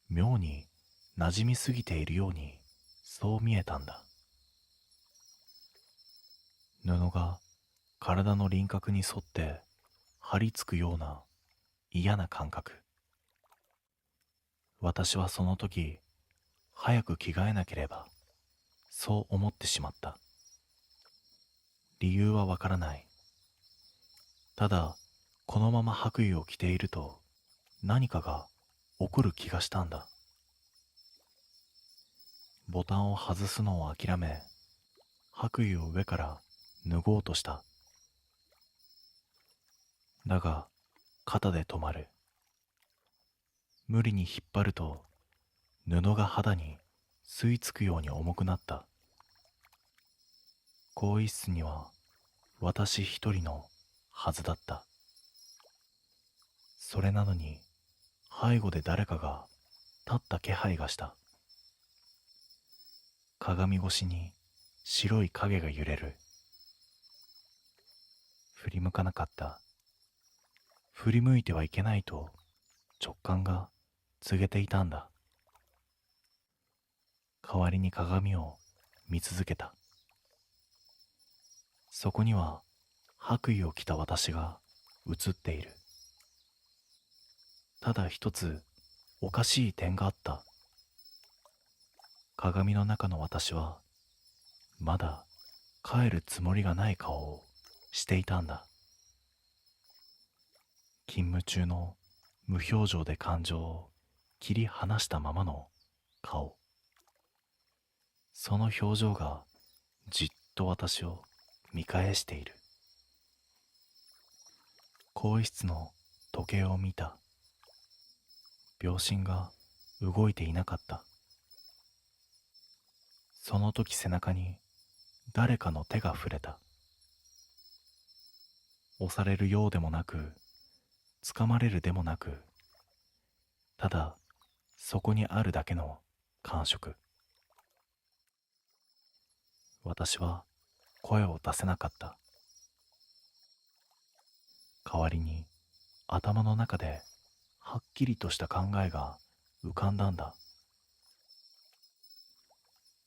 妙に馴染みすぎているようにそう見えたんだ。布が体の輪郭に沿って張り付くような嫌な感覚。私はその時早く着替えなければ、そう思ってしまった。理由はわからない。ただこのまま白衣を着ていると何かが起こる気がしたんだ。ボタンを外すのを諦め、白衣を上から脱ごうとした。だが肩で止まる。無理に引っ張ると布が肌に吸い付くように重くなった。更衣室には私一人のはずだった。それなのに背後で誰かが立った気配がした。鏡越しに白い影が揺れる。振り向かなかった。振り向いてはいけないと直感が告げていたんだ。代わりに鏡を見続けた。そこには白衣を着た私が映っている。ただ一つおかしい点があった。鏡の中の私はまだ帰るつもりがない顔をしていたんだ。勤務中の無表情で感情を切り離したままの顔。その表情がじっと私を見返している。更衣室の時計を見た。秒針が動いていなかった。その時背中に誰かの手が触れた。押されるようでもなく、掴まれるでもなく、ただそこにあるだけの感触。私は声を出せなかった。代わりに頭の中ではっきりとした考えが浮かんだんだ。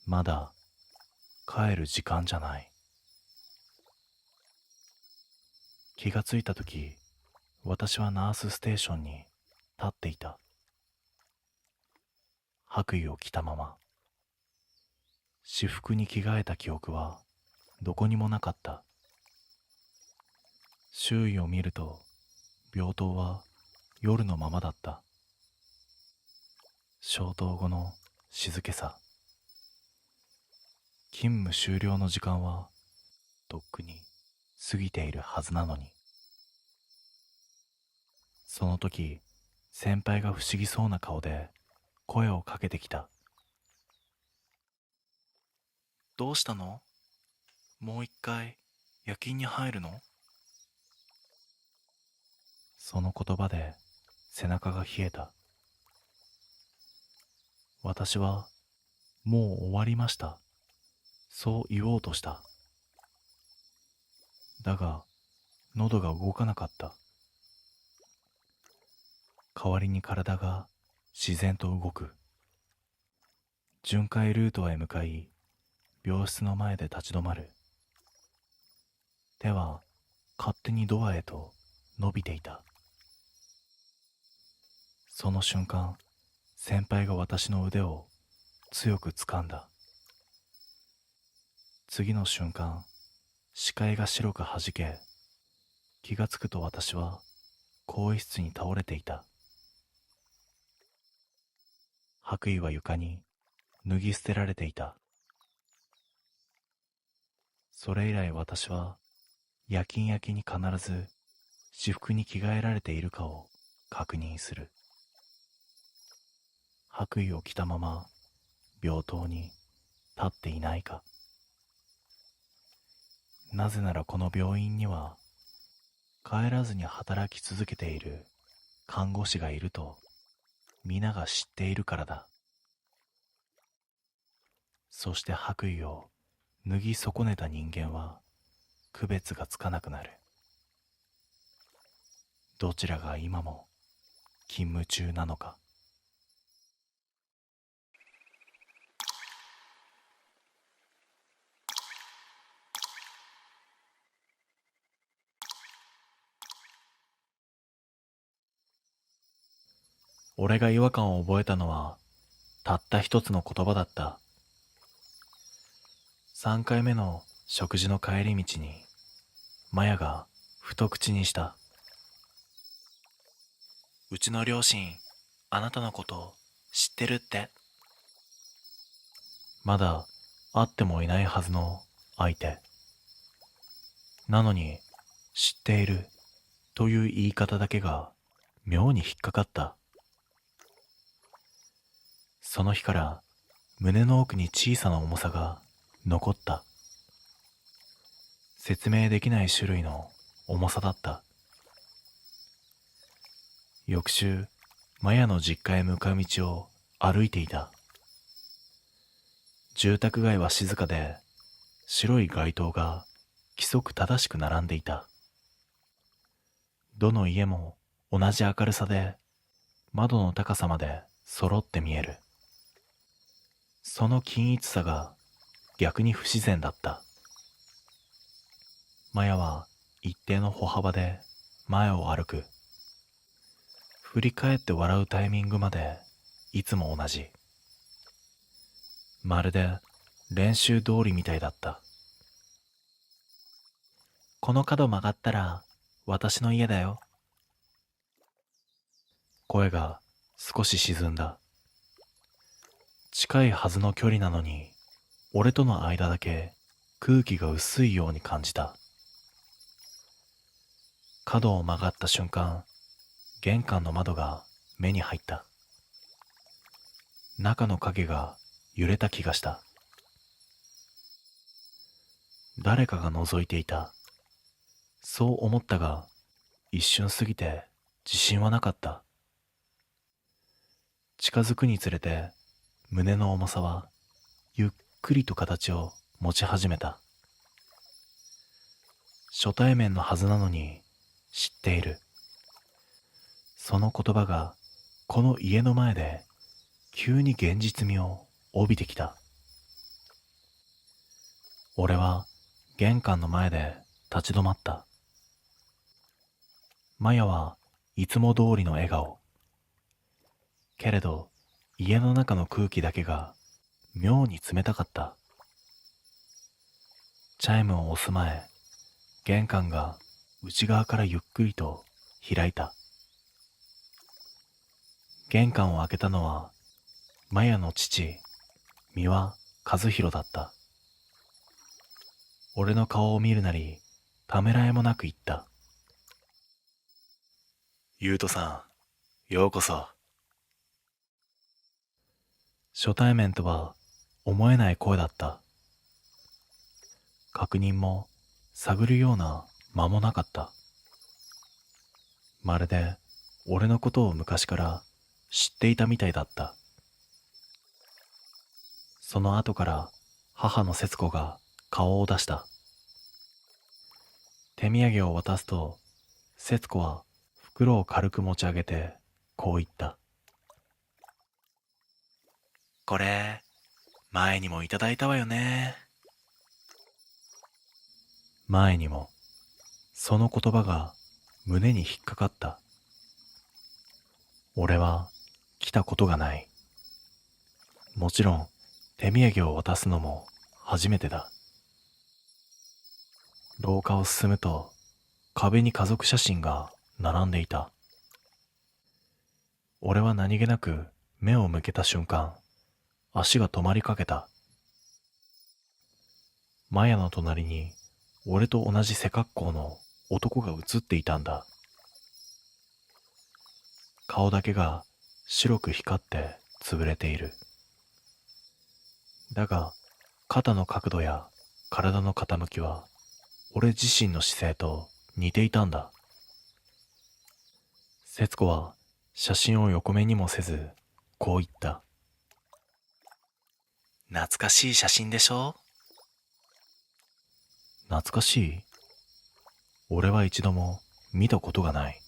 まだ帰る時間じゃない。気がついたとき、私はナースステーションに立っていた。白衣を着たまま。私服に着替えた記憶はどこにもなかった。周囲を見ると、病棟は夜のままだった。消灯後の静けさ。勤務終了の時間はとっくに過ぎているはずなのに。その時、先輩が不思議そうな顔で声をかけてきた。どうしたの？もう一回夜勤に入るの？その言葉で背中が冷えた。私はもう終わりました。そう言おうとした。だが、喉が動かなかった。代わりに体が自然と動く。巡回ルートへ向かい、病室の前で立ち止まる。手は勝手にドアへと伸びていた。その瞬間、先輩が私の腕を強く掴んだ。次の瞬間、視界が白く弾け、気がつくと私は更衣室に倒れていた。白衣は床に脱ぎ捨てられていた。それ以来私は夜勤明けに必ず私服に着替えられているかを確認する。白衣を着たまま病棟に立っていないか。なぜならこの病院には帰らずに働き続けている看護師がいると皆が知っているからだ。そして白衣を脱ぎ損ねた人間は区別がつかなくなる。どちらが今も勤務中なのか。俺が違和感を覚えたのはたった一つの言葉だった。3回目の食事の帰り道にマヤがふと口にした。うちの両親、あなたのこと知ってるって。まだ会ってもいないはずの相手。なのに知っているという言い方だけが妙に引っかかった。その日から胸の奥に小さな重さが残った。説明できない種類の重さだった。翌週、マヤの実家へ向かう道を歩いていた。住宅街は静かで、白い街灯が規則正しく並んでいた。どの家も同じ明るさで、窓の高さまで揃って見える。その均一さが逆に不自然だった。マヤは一定の歩幅で前を歩く。振り返って笑うタイミングまでいつも同じ。まるで練習通りみたいだった。この角曲がったら私の家だよ。声が少し沈んだ。近いはずの距離なのに、俺との間だけ空気が薄いように感じた。角を曲がった瞬間、玄関の窓が目に入った。中の影が揺れた気がした。誰かが覗いていた。そう思ったが、一瞬過ぎて自信はなかった。近づくにつれて、胸の重さはゆっくりと形を持ち始めた。初対面のはずなのに知っている。その言葉がこの家の前で急に現実味を帯びてきた。俺は玄関の前で立ち止まった。マヤはいつも通りの笑顔。けれど家の中の空気だけが妙に冷たかった。チャイムを押す前、玄関が内側からゆっくりと開いた。玄関を開けたのはマヤの父、三輪和弘だった。俺の顔を見るなりためらいもなく言った。ゆうとさん、ようこそ。初対面とは思えない声だった。確認も探るような間もなかった。まるで俺のことを昔から知っていたみたいだった。その後から母の節子が顔を出した。手土産を渡すと、節子は袋を軽く持ち上げてこう言った。これ、前にもいただいたわよね。前にも、その言葉が胸に引っかかった。俺は来たことがない。もちろん手土産を渡すのも初めてだ。廊下を進むと壁に家族写真が並んでいた。俺は何気なく目を向けた瞬間、足が止まりかけた。マヤの隣に俺と同じ背格好の男が写っていたんだ。顔だけが白く光って潰れている。だが、肩の角度や体の傾きは、俺自身の姿勢と似ていたんだ。節子は写真を横目にもせず、こう言った。懐かしい写真でしょ？懐かしい？俺は一度も見たことがない。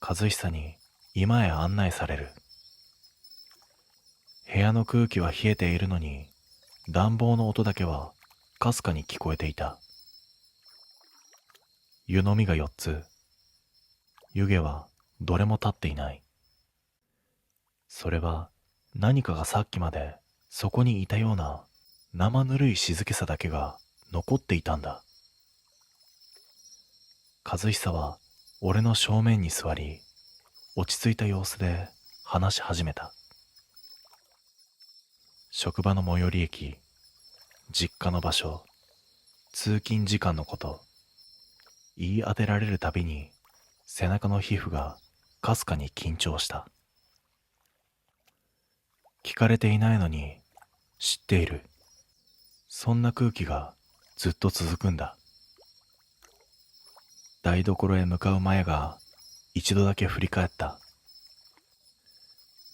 和久に居間へ案内される。部屋の空気は冷えているのに、暖房の音だけはかすかに聞こえていた。湯飲みが4つ。湯気はどれも立っていない。それは何かがさっきまでそこにいたような生ぬるい静けさだけが残っていたんだ。和久は俺の正面に座り、落ち着いた様子で話し始めた。職場の最寄り駅、実家の場所、通勤時間のこと、言い当てられるたびに背中の皮膚がかすかに緊張した。聞かれていないのに知っている。そんな空気がずっと続くんだ。台所へ向かうマヤが一度だけ振り返った。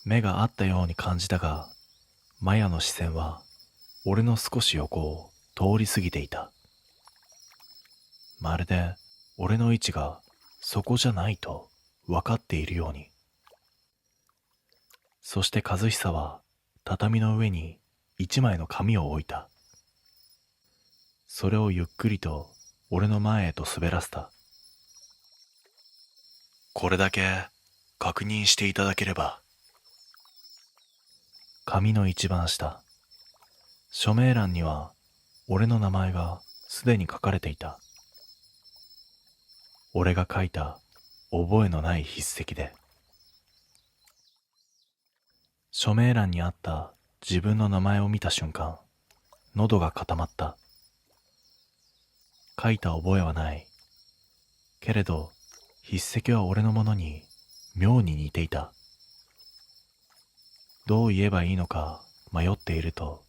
目が合ったように感じたが、マヤの視線は俺の少し横を通り過ぎていた。まるで俺の位置がそこじゃないと分かっているように。そして和久は畳の上に一枚の紙を置いた。それをゆっくりと俺の前へと滑らせた。これだけ確認していただければ。紙の一番下、署名欄には俺の名前がすでに書かれていた。俺が書いた覚えのない筆跡で。署名欄にあった自分の名前を見た瞬間、喉が固まった。書いた覚えはない。けれど、筆跡は俺のものに妙に似ていた。どう言えばいいのか迷っていると、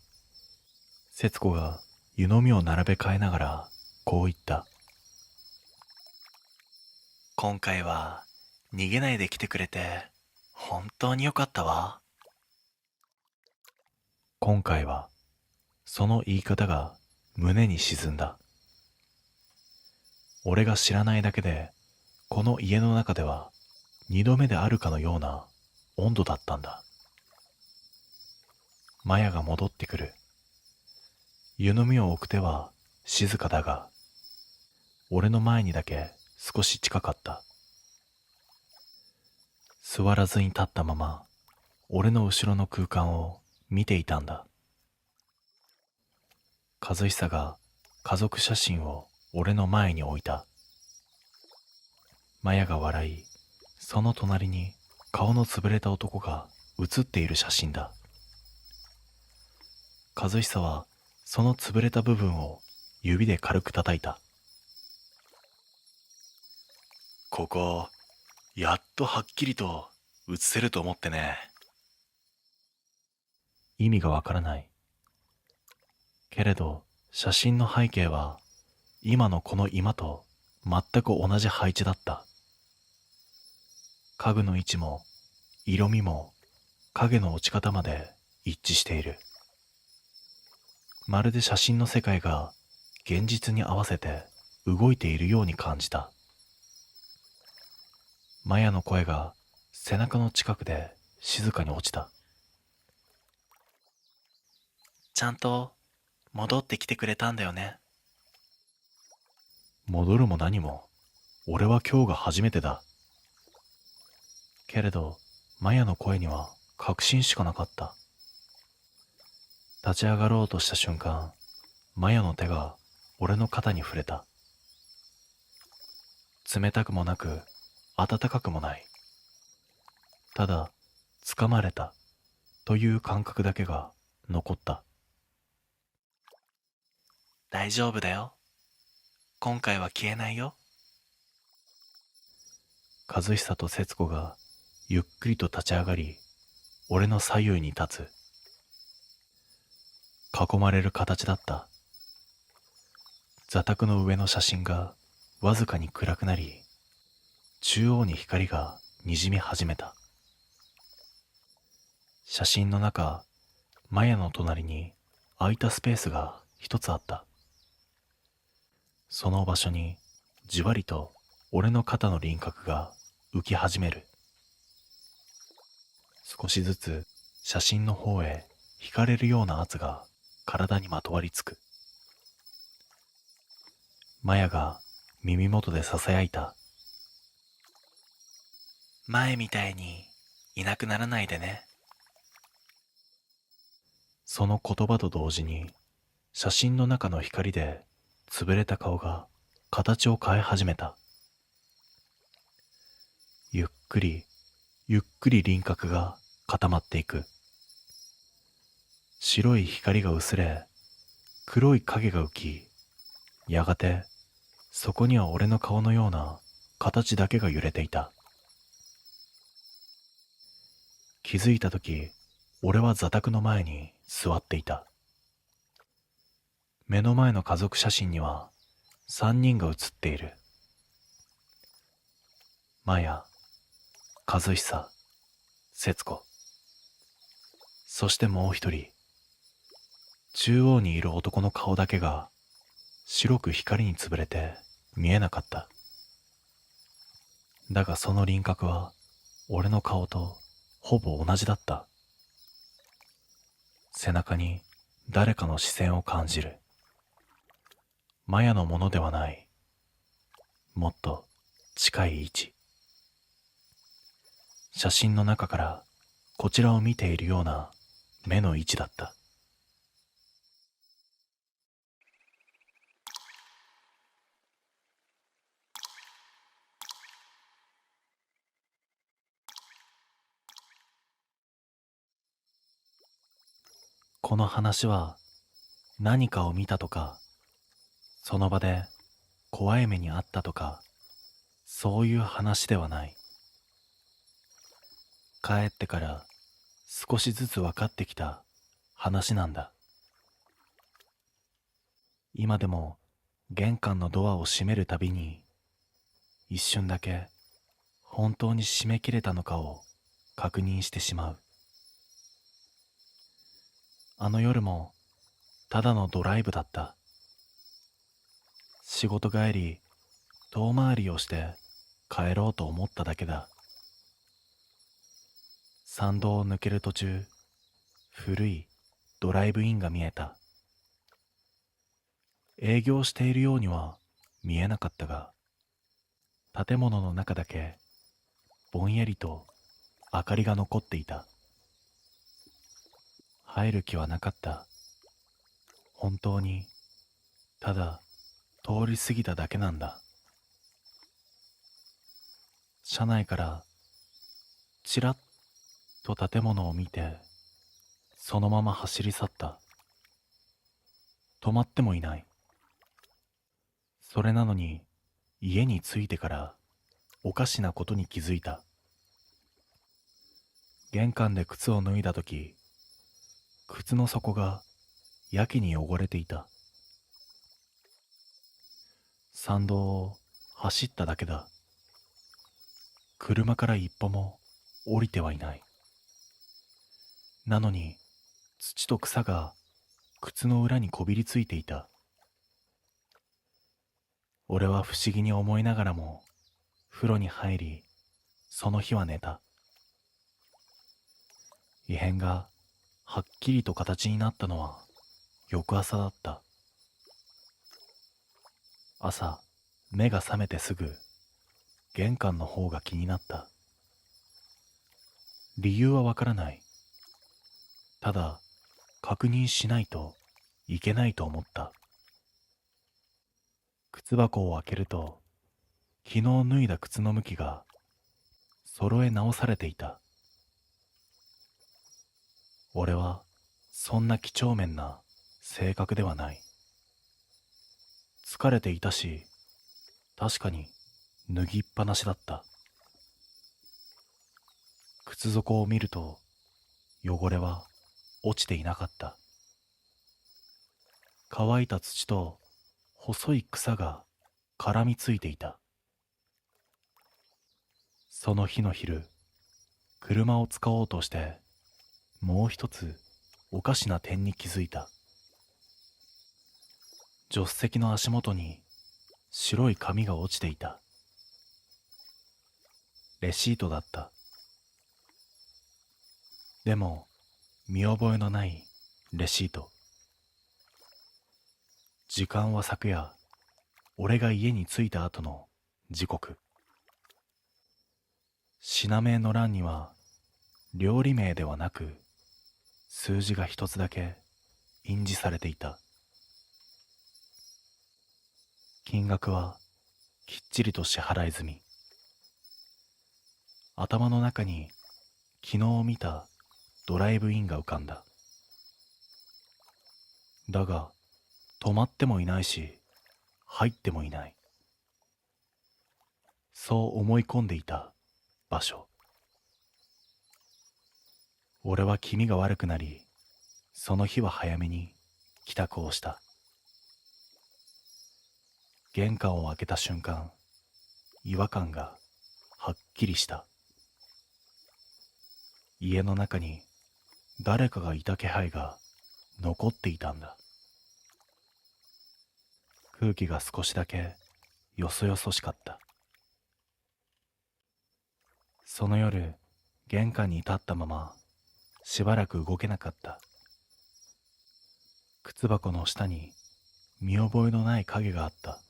節子が湯飲みを並べ替えながらこう言った。今回は逃げないで来てくれて本当によかったわ。今回はその言い方が胸に沈んだ。俺が知らないだけでこの家の中では二度目であるかのような温度だったんだ。マヤが戻ってくる。湯飲みを置く手は静かだが、俺の前にだけ少し近かった。座らずに立ったまま、俺の後ろの空間を見ていたんだ。和久が家族写真を俺の前に置いた。マヤが笑い、その隣に顔の潰れた男が写っている写真だ。和久はその潰れた部分を指で軽く叩いた。ここ、やっとはっきりと写せると思ってね。意味がわからない。けれど、写真の背景は今のこの居間と全く同じ配置だった。家具の位置も色味も影の落ち方まで一致している。まるで写真の世界が現実に合わせて動いているように感じた。マヤの声が背中の近くで静かに落ちた。ちゃんと戻ってきてくれたんだよね。戻るも何も、俺は今日が初めてだ。けれど、マヤの声には確信しかなかった。立ち上がろうとした瞬間、マヤの手が俺の肩に触れた。冷たくもなく、暖かくもない。ただ、掴まれたという感覚だけが残った。大丈夫だよ。今回は消えないよ。和久と節子がゆっくりと立ち上がり、俺の左右に立つ。囲まれる形だった。座卓の上の写真がわずかに暗くなり、中央に光がにじみ始めた。写真の中、マヤの隣に空いたスペースが一つあった。その場所にじわりと俺の肩の輪郭が浮き始める。少しずつ写真の方へ惹かれるような圧が体にまとわりつく。マヤが耳元で囁いた。前みたいにいなくならないでね。その言葉と同時に写真の中の光で潰れた顔が形を変え始めた。ゆっくりゆっくり輪郭が固まっていく。白い光が薄れ、黒い影が浮き、やがてそこには俺の顔のような形だけが揺れていた。気づいたとき、俺は座卓の前に座っていた。目の前の家族写真には3人が写っている。マヤ、和久、節子。そしてもう一人。中央にいる男の顔だけが白く光に潰れて見えなかった。だがその輪郭は俺の顔とほぼ同じだった。背中に誰かの視線を感じる。マヤのものではない。もっと近い位置。写真の中からこちらを見ているような目の位置だった。この話は何かを見たとか、その場で怖い目にあったとか、そういう話ではない。帰ってから少しずつ分かってきた話なんだ。今でも玄関のドアを閉めるたびに一瞬だけ本当に閉め切れたのかを確認してしまう。あの夜もただのドライブだった。仕事帰り遠回りをして帰ろうと思っただけだ。山道を抜ける途中、古いドライブインが見えた。営業しているようには見えなかったが、建物の中だけぼんやりと明かりが残っていた。入る気はなかった。本当にただ通り過ぎただけなんだ。車内からちらっと建物を見て、そのまま走り去った。止まってもいない。それなのに家に着いてからおかしなことに気づいた。玄関で靴を脱いだとき、靴の底がやけに汚れていた。山道を走っただけだ。車から一歩も降りてはいない。なのに土と草が靴の裏にこびりついていた。俺は不思議に思いながらも風呂に入り、その日は寝た。異変がはっきりと形になったのは翌朝だった。朝、目が覚めてすぐ玄関の方が気になった。理由はわからない。ただ確認しないといけないと思った。靴箱を開けると、昨日脱いだ靴の向きが揃え直されていた。俺はそんな几帳面な性格ではない。疲れていたし、確かに脱ぎっぱなしだった。靴底を見ると汚れは落ちていなかった。乾いた土と細い草が絡みついていた。その日の昼、車を使おうとしてもう一つおかしな点に気づいた。助手席の足元に白い紙が落ちていた。レシートだった。でも見覚えのないレシート。時間は昨夜、俺が家に着いた後の時刻。品名の欄には料理名ではなく数字が一つだけ印字されていた。金額はきっちりと支払い済み。頭の中に昨日見たドライブインが浮かんだ。だが止まってもいないし入ってもいない。そう思い込んでいた場所。俺は気味が悪くなり、その日は早めに帰宅をした。玄関を開けた瞬間、違和感がはっきりした。家の中に誰かがいた気配が残っていたんだ。空気が少しだけよそよそしかった。その夜、玄関に立ったまましばらく動けなかった。靴箱の下に見覚えのない影があった。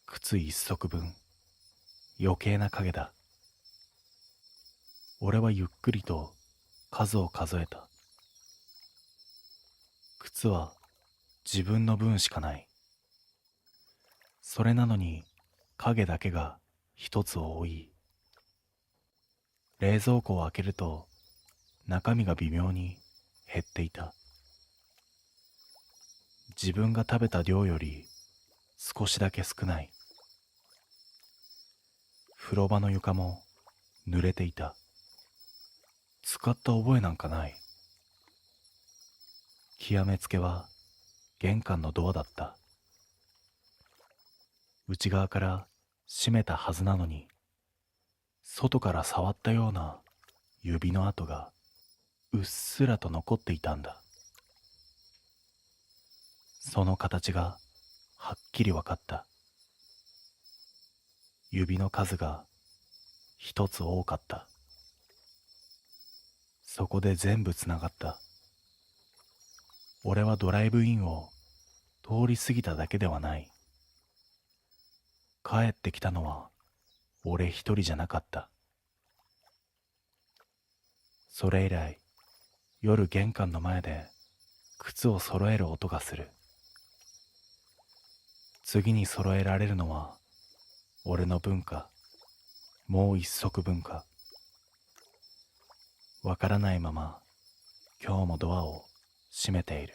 靴一足分、余計な影だ。俺はゆっくりと数を数えた。靴は自分の分しかない。それなのに影だけが一つ多い。冷蔵庫を開けると中身が微妙に減っていた。自分が食べた量より少しだけ少ない。風呂場の床も濡れていた。使った覚えなんかない。極めつけは玄関のドアだった。内側から閉めたはずなのに、外から触ったような指の跡がうっすらと残っていたんだ。その形がはっきりわかった。指の数が一つ多かった。そこで全部つながった。俺はドライブインを通り過ぎただけではない。帰ってきたのは俺一人じゃなかった。それ以来、夜玄関の前で靴を揃える音がする。次に揃えられるのは俺の分か、もう一足分か。わからないまま今日もドアを閉めている。